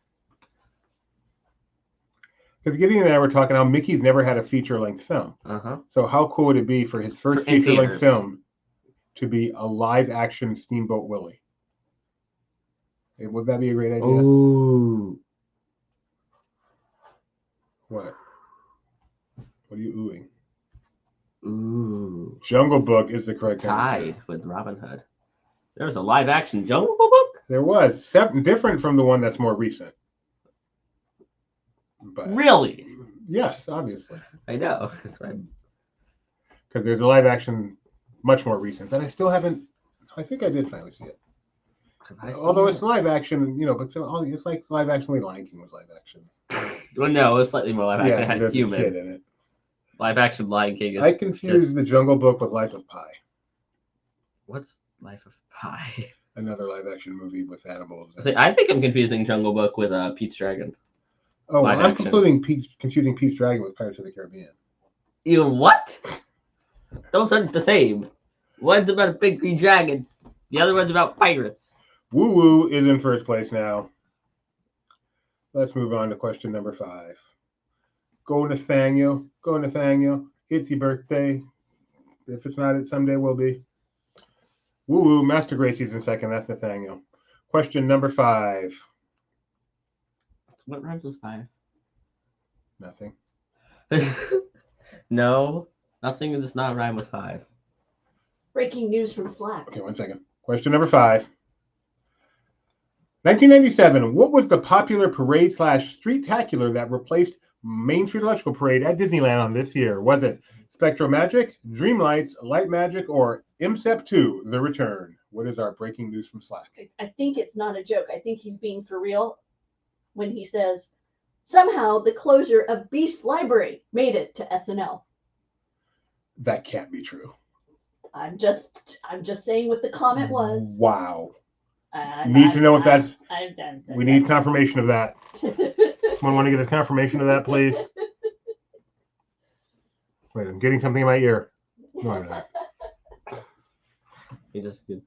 Because Gideon and I were talking how Mickey's never had a feature-length film. Uh-huh. So how cool would it be for his first In feature-length theaters. film to be a live-action Steamboat Willie? Would that be a great idea? Ooh. What? What are you oohing? Ooh. Jungle Book is the correct answer. Tied with Robin Hood. There was a live action Jungle Book? There was. Different from the one that's more recent. But Really? yes, obviously. I know. That's right. Because there's a live action much more recent that I still haven't. I think I did finally see it. Have I seen Although it? it's live action, but it's like live action. Lion King was live action. Well, no, it was slightly more live action. It had there's a kid human. in it. Live action Lion King is I confused just- the Jungle Book with Life of Pi, What's Life of Pi? another live action movie with animals. I think I'm confusing Jungle Book with Pete's Dragon. Oh, live I'm action. confusing Pete's Dragon with Pirates of the Caribbean. You what? Those aren't the same. One's about a big green dragon. The other one's about pirates. Woo Woo is in first place now. Let's move on to question number 5. Go Nathaniel. Go Nathaniel. It's your birthday. If it's not, it someday will be. Woo Woo. Master Gracie's in second. That's Nathaniel. Question number 5. What rhymes with 5? Nothing. No, nothing does not rhyme with 5. Breaking news from Slack. Okay, 1 second. Question number 5. 1997. What was the popular parade/street-tacular that replaced Main Street Electrical Parade at Disneyland on this year? Was it Spectro Magic, Dreamlights, Light Magic, or IMSEP 2, The Return? What is our breaking news from Slack? I think it's not a joke. I think he's being for real when he says, somehow the closure of Beast Library made it to SNL. That can't be true. I'm just saying what the comment was. Wow. Need to know if that's. I've done. We need confirmation of that. Someone want to get us confirmation of that, please? Wait, I'm getting something in my ear. No, I'm not. You just good.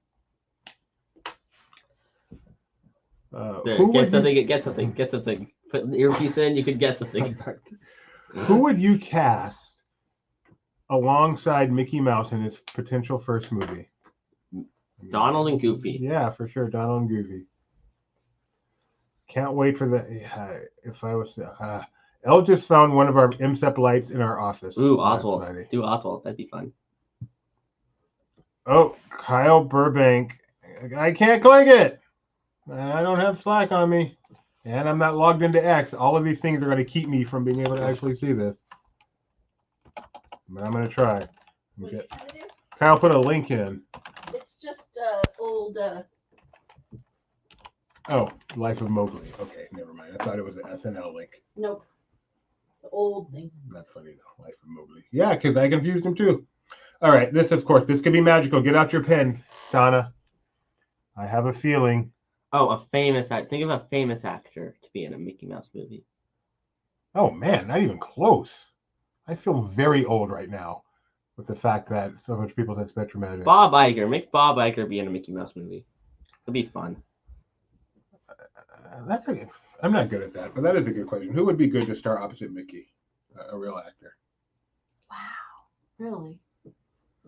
Who Get would something. you, Get something. Get something. Put the earpiece in. You could get something. who would you cast alongside Mickey Mouse in his potential first movie? Donald and Goofy. Yeah, for sure. Donald and Goofy. Can't wait for the. If I was. Elle just found one of our IMSEP lights in our office. Ooh, last Oswald. Friday. Do Oswald. That'd be fun. Oh, Kyle Burbank. I can't click it. I don't have Slack on me. And I'm not logged into X. All of these things are going to keep me from being able to actually see this. But I'm going to try. What are you trying to do? Kyle put a link in. It's just old. Oh, Life of Mowgli. Okay, never mind. I thought it was an SNL link. Nope. The old thing. Not funny though. Life of Mowgli. Yeah, because I confused him too. All right, this could be magical. Get out your pen, Donna. I have a feeling. Oh, a famous act. Think of a famous actor to be in a Mickey Mouse movie. Oh man, not even close. I feel very old right now with the fact that so much people said Spectrum Magic. Bob Iger. Make Bob Iger be in a Mickey Mouse movie. It'd be fun. I'm not good at that, but that is a good question. Who would be good to star opposite Mickey? A real actor. Wow. Really?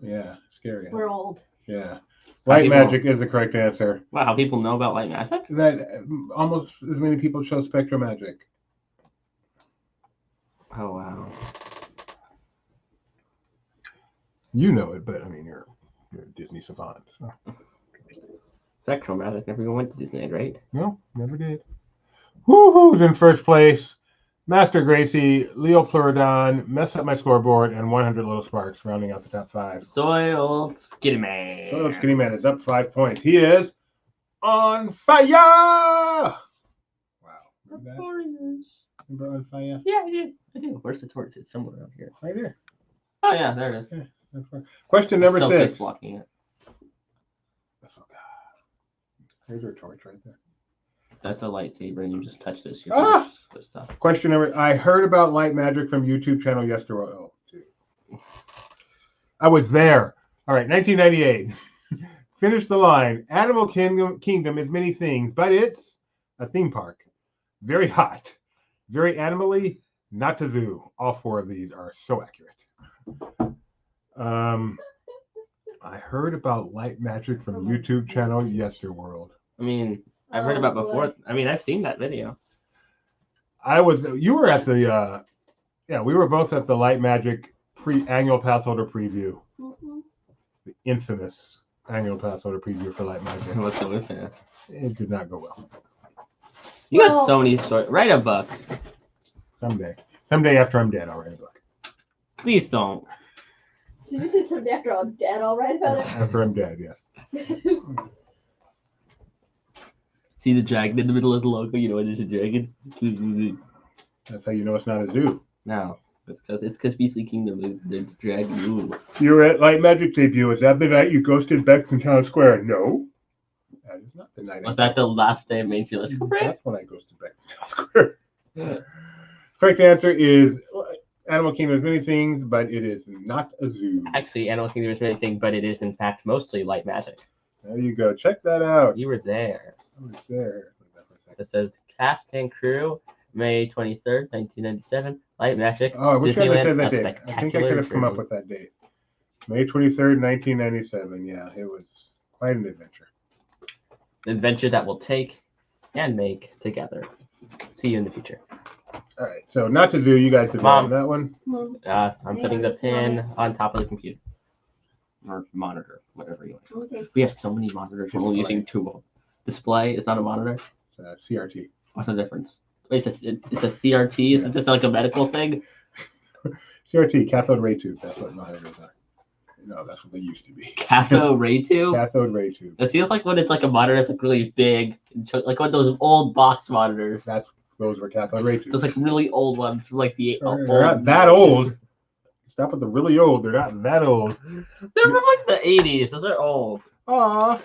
Yeah, scary. We're old. Yeah. Light people- magic is the correct answer. Wow, how people know about light magic? That almost as many people chose spectral magic. Oh wow. You know it, but I mean, you're a Disney savant. So. Spectral magic. Never even went to Disneyland, right? No, never did. Woohoo's in first place. Master Gracie, Leo Pleurodon, Mess Up My Scoreboard, and 100 Little Sparks, rounding out the top 5. Soiled Skinny Man. So Skinny Man is up 5 points. He is on fire! Wow. Remember that? Remember on fire? Yeah, I do. Where's the torch? It's somewhere around here. Right there. Oh yeah, there it is. Yeah, that's right. Question number So 6. good blocking it. Oh, God. There's our torch right there. That's a lightsaber, and you just touched this. This stuff. Question number. I heard about light magic from YouTube channel yesterday. Oh, dude. I was there. All right, 1998. Finish the line. Animal Kingdom is many things, but it's a theme park. Very hot. Very animally. Not a zoo. All 4 of these are so accurate. I heard about light magic from YouTube channel Yesterworld. I mean, I've heard about before. I mean, I've seen that video. You were at the, we were both at the Light Magic annual pass holder preview. Mhm. The infamous annual pass holder preview for Light Magic. What's the with it? It did not go well. You got Well- so many stories. Write a book. Someday after I'm dead, I'll write a book. Please don't. Did you say something after I'm dead? I'll write about it. After I'm dead, yes. See the dragon in the middle of the logo? You know why there's a dragon? That's how you know it's not a zoo. No. It's because Beastly Kingdom, the dragon. Ooh. You were at Light Magic debut. Is that the night you ghosted Bex in Town Square? No. That is not the night. Was that the last day of Mainfield? That's when I ghosted Bex in Town Square. Correct answer is Animal Kingdom is many things, but it is not a zoo. Actually, Animal Kingdom is many things, but it is in fact mostly light magic. There you go. Check that out. You were there. I was there. It says cast and crew, May 23rd, 1997. Light magic. Oh, I wish I had said that a date. I think I could have come up with that date. May 23rd, 1997. Yeah, it was quite an adventure. An adventure that we'll take and make together. See you in the future. All right, so not to do. You guys did well on that one. I'm putting the pin on top of the computer. Or monitor, whatever you want. Okay. We have so many monitors. We're only using 2 of them. Display is not a monitor. CRT. What's the difference? Wait, it's a CRT? Isn't this like a medical thing? CRT, cathode ray tube. That's what monitors are. No, that's what they used to be. Cathode ray tube? Cathode ray tube. It feels like when it's like a monitor that's like really big, like one of those old box monitors. Those were cathode ray tubes. Those like really old ones from like the They're not that old. Stop with the really old. They're not that old. They're from like the 80s. Those are old. Aw.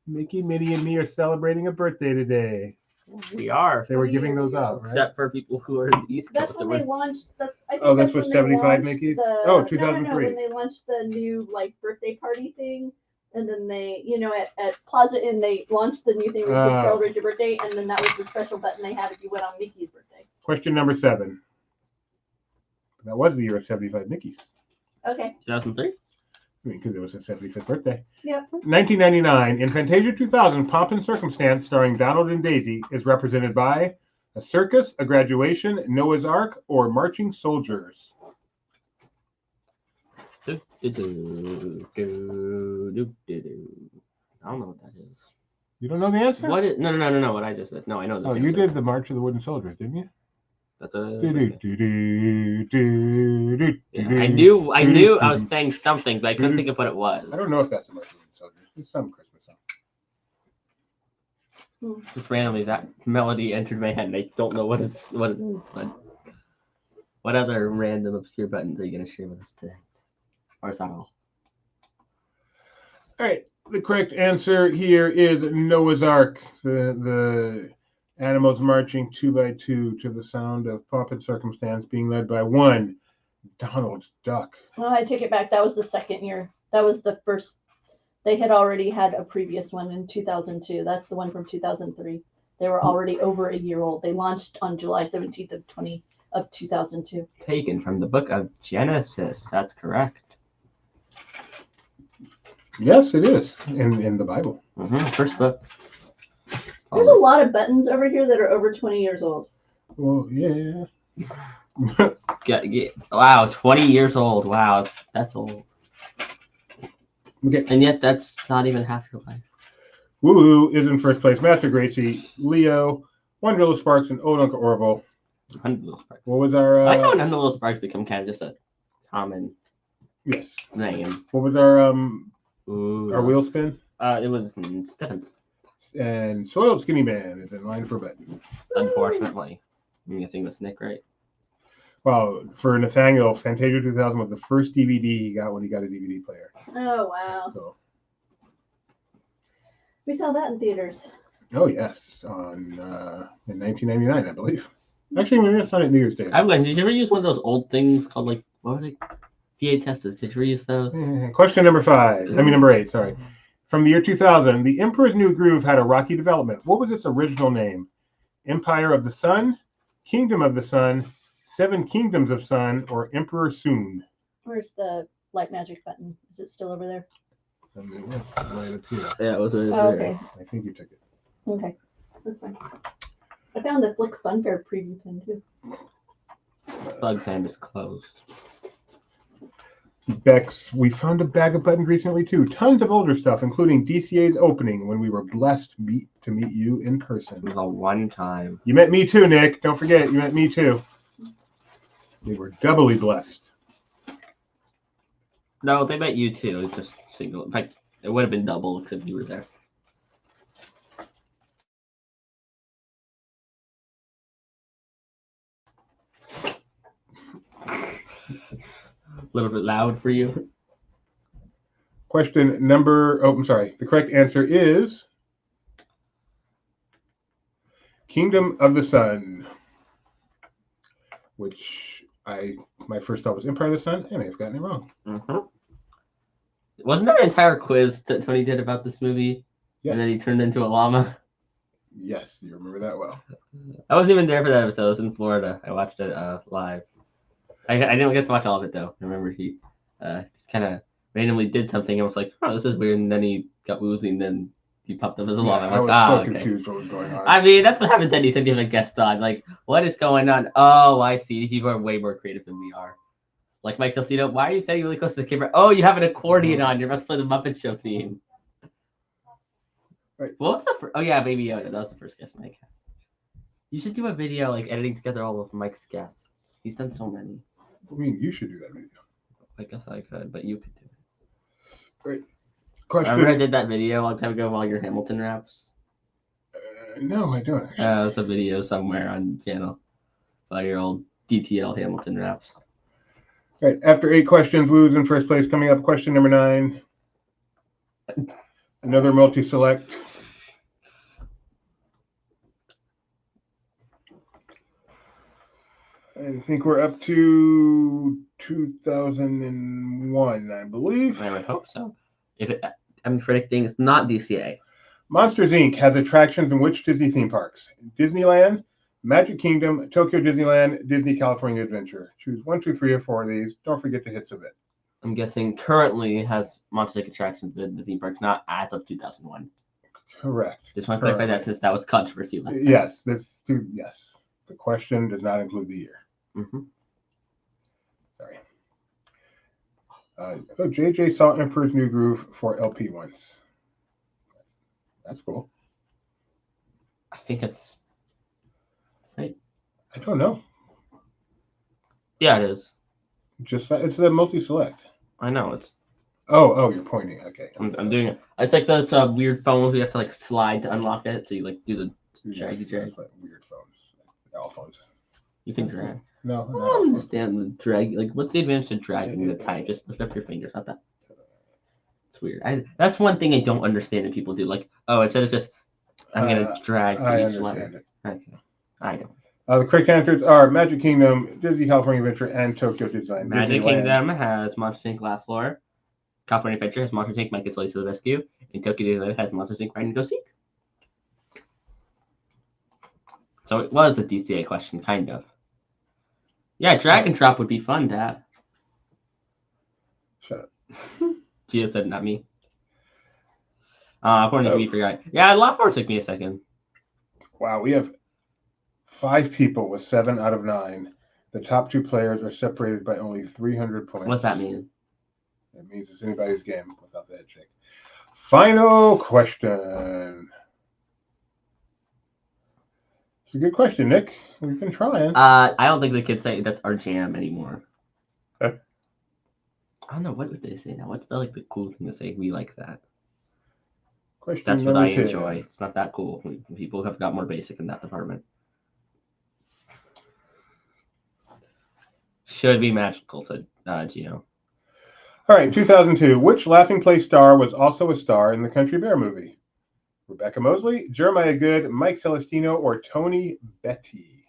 Mickey, Minnie, and me are celebrating a birthday today. We are. They were giving those out, right? Except for people who are in the East That's Coast. when they launched. I think Oh, that's that's when what they 75 launched Mickeys? the- Oh, No, 2003. when they launched the new like birthday party thing, and then they, at Plaza Inn, they launched the new thing where you could celebrate your birthday, and then that was the special button they had if you went on Mickey's birthday. Question number 7. That was the year of 75 Mickeys. Okay. 2003? I mean, because it was his 75th birthday. Yep. 1999, in Fantasia 2000, Pomp and Circumstance, starring Donald and Daisy, is represented by a circus, a graduation, Noah's Ark, or marching soldiers. I don't know what that is. You don't know the answer? What is, no, what I just said. No, I know this. Oh, you answer. did the March of the Wooden Soldiers, didn't you? That's a. Yeah, I knew I was saying something, but I couldn't think of what it was. I don't know if that's the March of the Wooden Soldiers. It's some Christmas song. Just randomly, that melody entered my head, and I don't know what it is. But what other random obscure buttons are you going to share with us today? Or is that all? All right. The correct answer here is Noah's Ark. The animals marching 2 by 2 to the sound of Pomp and Circumstance, being led by one Donald Duck. Well, I take it back. That was the second year. That was the first. They had already had a previous one in 2002. That's the one from 2003. They were already over a year old. They launched on July 17th of 2002. Taken from the book of Genesis. That's correct. Yes, it is in the Bible. First book. There's a lot of buttons over here that are over 20 years old. Well, yeah. Wow, 20 years old. Wow, that's old. Okay. And yet that's not even half your life. Woo is in first place. Master Gracie, Leo, One Little Sparks, and Old Uncle Orville. 100 Little Sparks. What was our? I like how 100 Little Sparks become kind of just a common name. What was our Ooh. wheel spin? It was 7th. And Soiled Skinny Man is in line for betting. Unfortunately, I'm guessing that's Nick, right? Well, for Nathaniel, Fantasia 2000 was the first DVD he got when he got a DVD player. Oh, wow. So, We saw that in theaters. oh yes, on in 1999, I believe. Actually, maybe that's not at New Year's Day. I'm like, did you ever use one of those old things called like what was it? VHSs. Did you ever use those? Question number 8. Sorry. From the year 2000, The Emperor's New Groove had a rocky development. What was its original name? Empire of the Sun, Kingdom of the Sun, Seven Kingdoms of Sun, or Emperor Soon? Where's the light magic button? Is it still over there? It was right up here. Yeah, it was. Oh, okay. I think you took it. Okay. That's fine. I found the Flicks Funfair preview pin too. Bug's End is closed. Bex, we found a bag of buttons recently too. Tons of older stuff, including DCA's opening when we were blessed to meet you in person. It was a one time. You met me too, Nick. Don't forget, you met me too. We were doubly blessed. No, they met you too. It's just single. In fact, it would have been double except you were there. A little bit loud for you. Question number, I'm sorry. The correct answer is Kingdom of the Sun, which my first thought was Empire of the Sun, and I've gotten it wrong. Mm-hmm. Wasn't there an entire quiz that Tony did about this movie? Yes. And then he turned into a llama? Yes, you remember that well. I wasn't even there for that episode. I was in Florida. I watched it live. I didn't get to watch all of it, though. I remember he just kind of randomly did something and was like, oh, this is weird. And then he got woozy and then he popped up as a llama. I was so confused what was going on. I mean, that's what happens anytime you have a guest on. Like, what is going on? Oh, I see. These people are way more creative than we are. Like Mike Salcedo, why are you standing really close to the camera? Oh, you have an accordion on. You're about to play the Muppet Show theme. Right. What was the first? Oh, yeah, Baby Yoda. That was the first guest, Mike. You should do a video, like, editing together all of Mike's guests. He's done so many. I mean, you should do that video. I guess I could, but you could do it. Great. Question. Remember I did that video a long time ago of all your Hamilton raps? No, I don't. It's a video somewhere on the channel. All your old DTL Hamilton raps. All right. After 8 questions, Woo's in first place. Coming up, question number 9. Another multi-select. I think we're up to 2001, I believe. I would hope so. I'm predicting it's not DCA. Monsters, Inc. has attractions in which Disney theme parks? Disneyland, Magic Kingdom, Tokyo Disneyland, Disney California Adventure. Choose 1, 2, 3, or 4 of these. Don't forget to hit submit. I'm guessing currently has Monster Inc. attractions in the theme parks, not as of 2001. Correct. Just want to clarify that since that was controversy last time. Yes, yes. The question does not include the year. Mm-hmm. Sorry. JJ saw Emperor's New Groove for LP once. That's cool. I think it's. I don't know. Yeah, it is. It's the multi-select. I know it's. Oh, you're pointing. Okay. I'm doing it. It's like those weird phones you have to like slide to unlock it. So you like do the draggy drag. Like weird phones. All phones. You can drag. No, I don't understand the drag. Like, what's the advantage of dragging the type? Just lift up your fingers, not that. It's weird. That's one thing I don't understand when people do. Like, oh, instead of just, I'm gonna drag for each letter. Okay, I don't. The correct answers are Magic Kingdom, Disney California Adventure, and Tokyo Disneyland. Magic Kingdom has Monsters Inc. Laugh Floor. California Adventure has Monsters Inc. Mike Gets Laced to the Rescue. And Tokyo Disneyland has Monsters Inc. Ride and Go Seek. So it was a DCA question, kind of. Yeah, drag and drop would be fun, Dad. Shut up. Gia said, not me. According to me, forgot. Yeah, Lot 4 took me a second. Wow, we have 5 people with 7 out of 9. The top 2 players are separated by only 300 points. What's that mean? It means it's anybody's game without the head shake. Final question. It's a good question, Nick. We've been trying. I don't think the kids say that's our jam anymore. I don't know, what would they say now? What's the cool thing to say? We like that. Question That's what I 10. enjoy. It's not that cool. People have got more basic in that department. Should be magical, said Gio. All right, 2002. Which Laughing Place star was also a star in the Country Bear movie? Rebecca Mosley, Jeremiah Good, Mike Celestino, or Tony Betty?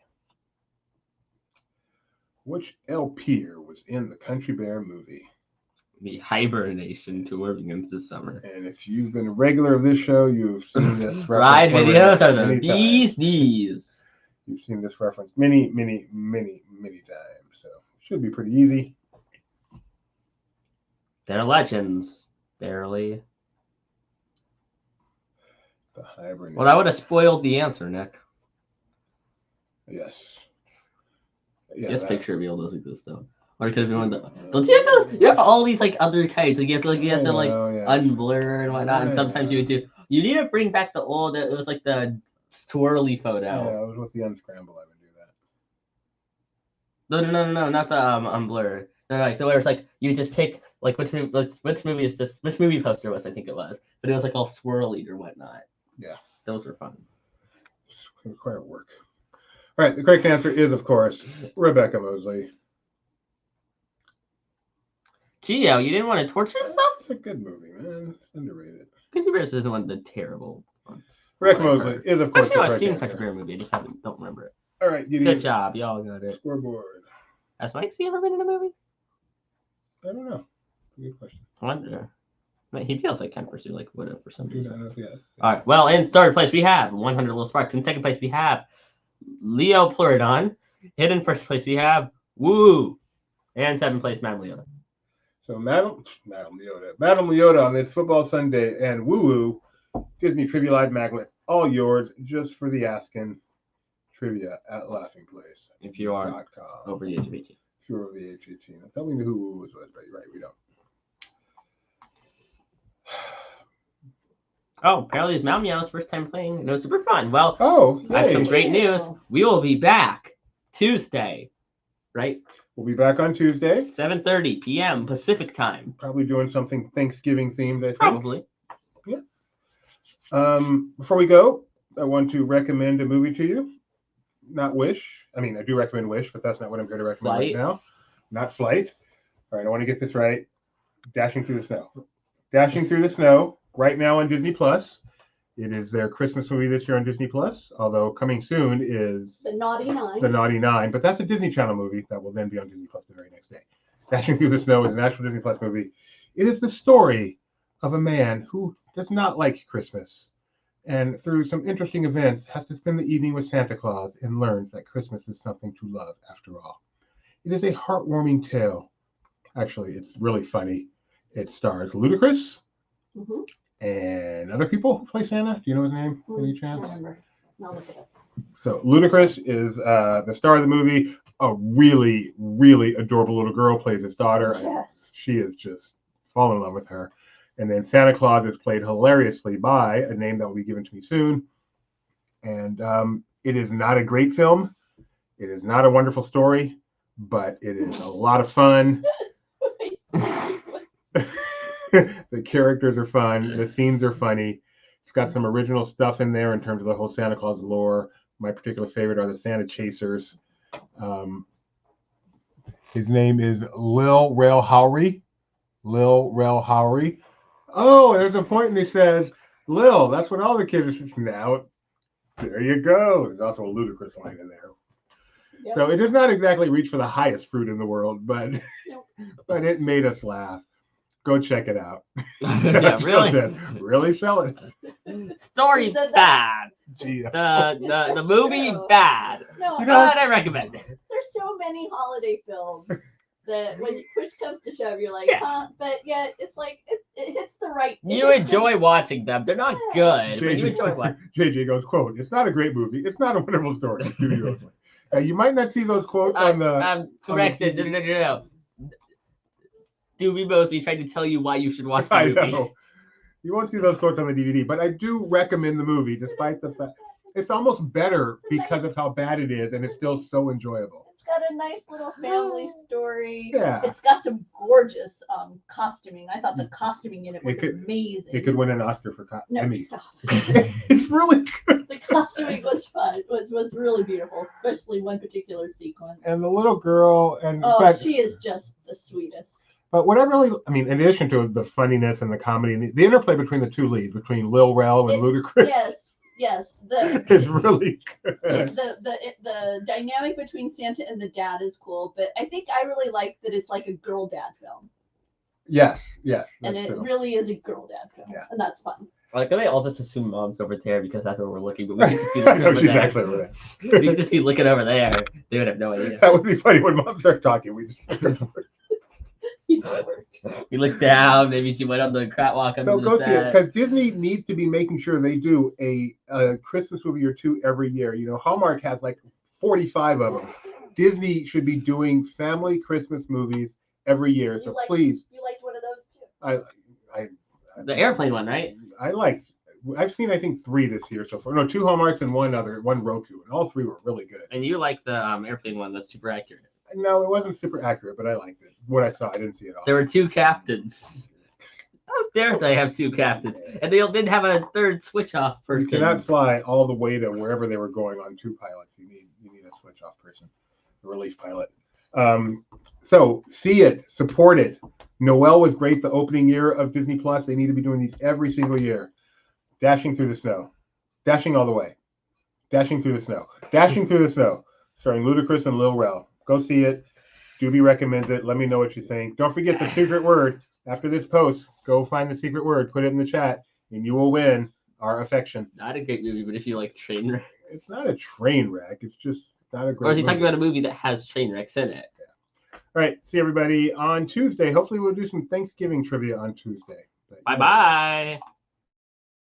Which LPer was in the Country Bear movie? The hibernation tour begins this summer. And if you've been a regular of this show, you've seen this Ride reference videos are the many bees times. knees. You've seen this reference many times, so it should be pretty easy. They're legends. Barely. The hibernation. Well, that would have spoiled the answer, Nick. Yes. Yeah, This that- picture reveal doesn't exist though. Or it could have been one of the. Don't you have those? You have all these other kinds. You have to unblur and whatnot. And sometimes you would do. You need to bring back the old. It was like the swirly photo. Yeah, it was with the unscramble. I would do that. No, not the unblur. No, like the where it's like you just pick like which movie is this? Which movie poster was I think it was, but it was like all swirly or whatnot. Yeah, those were fun. Just require work. All right, the correct answer is of course Rebecca Mosley. Gio, you didn't want to torture yourself? It's a good movie, man. It's underrated. Country Bears isn't one of the terrible ones. Rebecca Mosley is of course Actually, I've the seen correct Country answer. Bear movie. I just don't remember it. All right, Good job, y'all got it. Scoreboard. Has Mike C ever been in a movie? I don't know. Good question. I wonder. He feels like kind of pursue like would have for some reason. Yes. All right. Well, in third place we have 100 Little Sparks. In second place we have Leo Pleurodon. In first place we have Woo. And seventh place Madame Leota. So Madame Leota on this football Sunday and Woo Woo Disney Trivia Live Magnet, all yours just for the asking. Trivia at Laughing Place. If you are over the age of 18. If you're over the age of 18. I thought we knew who Woo was, but you're right, we don't. Oh, apparently it's Meow Meow's first time playing. It was super fun. Well, I have some yay. great news. We will be back Tuesday, right? We'll be back on Tuesday. 7:30 p.m. Pacific time. Probably doing something Thanksgiving themed, I think. Probably. Before we go, I want to recommend a movie to you. Not Wish. I mean, I do recommend Wish, but that's not what I'm going to recommend Flight. right now. Not Flight. All right, I want to get this right. Dashing Through the Snow. Dashing Through the Snow, right now on Disney Plus. It is their Christmas movie this year on Disney Plus, although coming soon is The Naughty Nine. The Naughty Nine, but that's a Disney Channel movie that will then be on Disney Plus the very next day. Dashing Through the Snow is an actual Disney Plus movie. It is the story of a man who does not like Christmas, and through some interesting events has to spend the evening with Santa Claus and learns that Christmas is something to love after all. It is a heartwarming tale. Actually, it's really funny. It stars Ludacris and other people who play Santa. Do you know his name? Any chance? I remember. I'll look it up. So Ludacris is the star of the movie. A really, really adorable little girl plays his daughter. Yes. She is just falling in love with her. And then Santa Claus is played hilariously by a name that will be given to me soon. And it is not a great film. It is not a wonderful story, but it is a lot of fun. The characters are fun. The themes are funny. It's got some original stuff in there in terms of the whole Santa Claus lore. My particular favorite are the Santa Chasers. His name is Lil Rel Howery. Lil Rel Howery. Oh, there's a point and he says, Lil, that's what all the kids are saying. Now, there you go. There's also a ludicrous line in there. Yep. So it does not exactly reach for the highest fruit in the world, but Nope. but it made us laugh. Go check it out. Yeah, really. Really sell it. Story Said that. bad. Gee. The movie bad. No, You know, But I recommend it. there's so many holiday films. that when push comes to shove, you're like, Yeah. huh? But yet, it's like it hits the right. it You hits the- enjoy watching them. They're not good, but you enjoy watching. JJ goes, quote, "It's not a great movie. It's not a wonderful story." You might not see those quotes on the. Correction. No. Doobie mostly tried to tell you why you should watch the I movie. know. You won't see those quotes on the DVD, but I do recommend the movie, despite the fact it's almost better because of how bad it is, and it's still so enjoyable. It's got a nice little family story. Yeah. It's got some gorgeous costuming. I thought the costuming in it was amazing. It could win an Oscar for No, Emmy. stop. It's really good. The costuming was fun. Was really beautiful, especially one particular sequence. And the little girl, and Oh, she is just the sweetest. but what I really, I mean, in addition to the funniness and the comedy, and the interplay between the two leads, between Lil Rel and Ludacris, Yes. is really good. The dynamic between Santa and the dad is cool, but I think I really like that it's like a girl dad film, Yes. and that's it true. really is a girl dad film, Yeah. and that's fun. Like, they all just assume mom's over there because that's where we're looking, but we could just be I looking know over she's there. actually over there. We could just be looking over there. They would have no idea. That would be funny when mom starts talking. We just We look down. Maybe she went on the catwalk under so the go see it, set. because Disney needs to be making sure they do a Christmas movie or two every year. You know, Hallmark has like 45 of them. Disney should be doing family Christmas movies every year. So please, You liked one of those too. The airplane one, right? I've seen I think 3 this year so far. No, 2 Hallmarks and one Roku, and all 3 were really good. And you like the airplane one that's super accurate. No, it wasn't super accurate, but I liked it. What I saw, I didn't see it all. There were 2 captains. How dare they have 2 captains? And they didn't have a third switch off You person. cannot fly all the way to wherever they were going on 2 pilots. You need a switch off person, a relief pilot. So see it, support it. Noel was great the opening year of Disney Plus. They need to be doing these every single year. Dashing through the snow, dashing all the way, dashing through the snow, dashing through the snow, starring Ludacris and Lil Rel. Go see it. Doobie recommends it. Let me know what you think. Don't forget the secret word. After this post, go find the secret word, put it in the chat, and you will win our affection. Not a great movie, but if you like train wreck. It's not a train wreck. It's just not a great Or is he movie. talking about a movie that has train wrecks in it? All right. See everybody on Tuesday. Hopefully we'll do some Thanksgiving trivia on Tuesday. Bye-bye.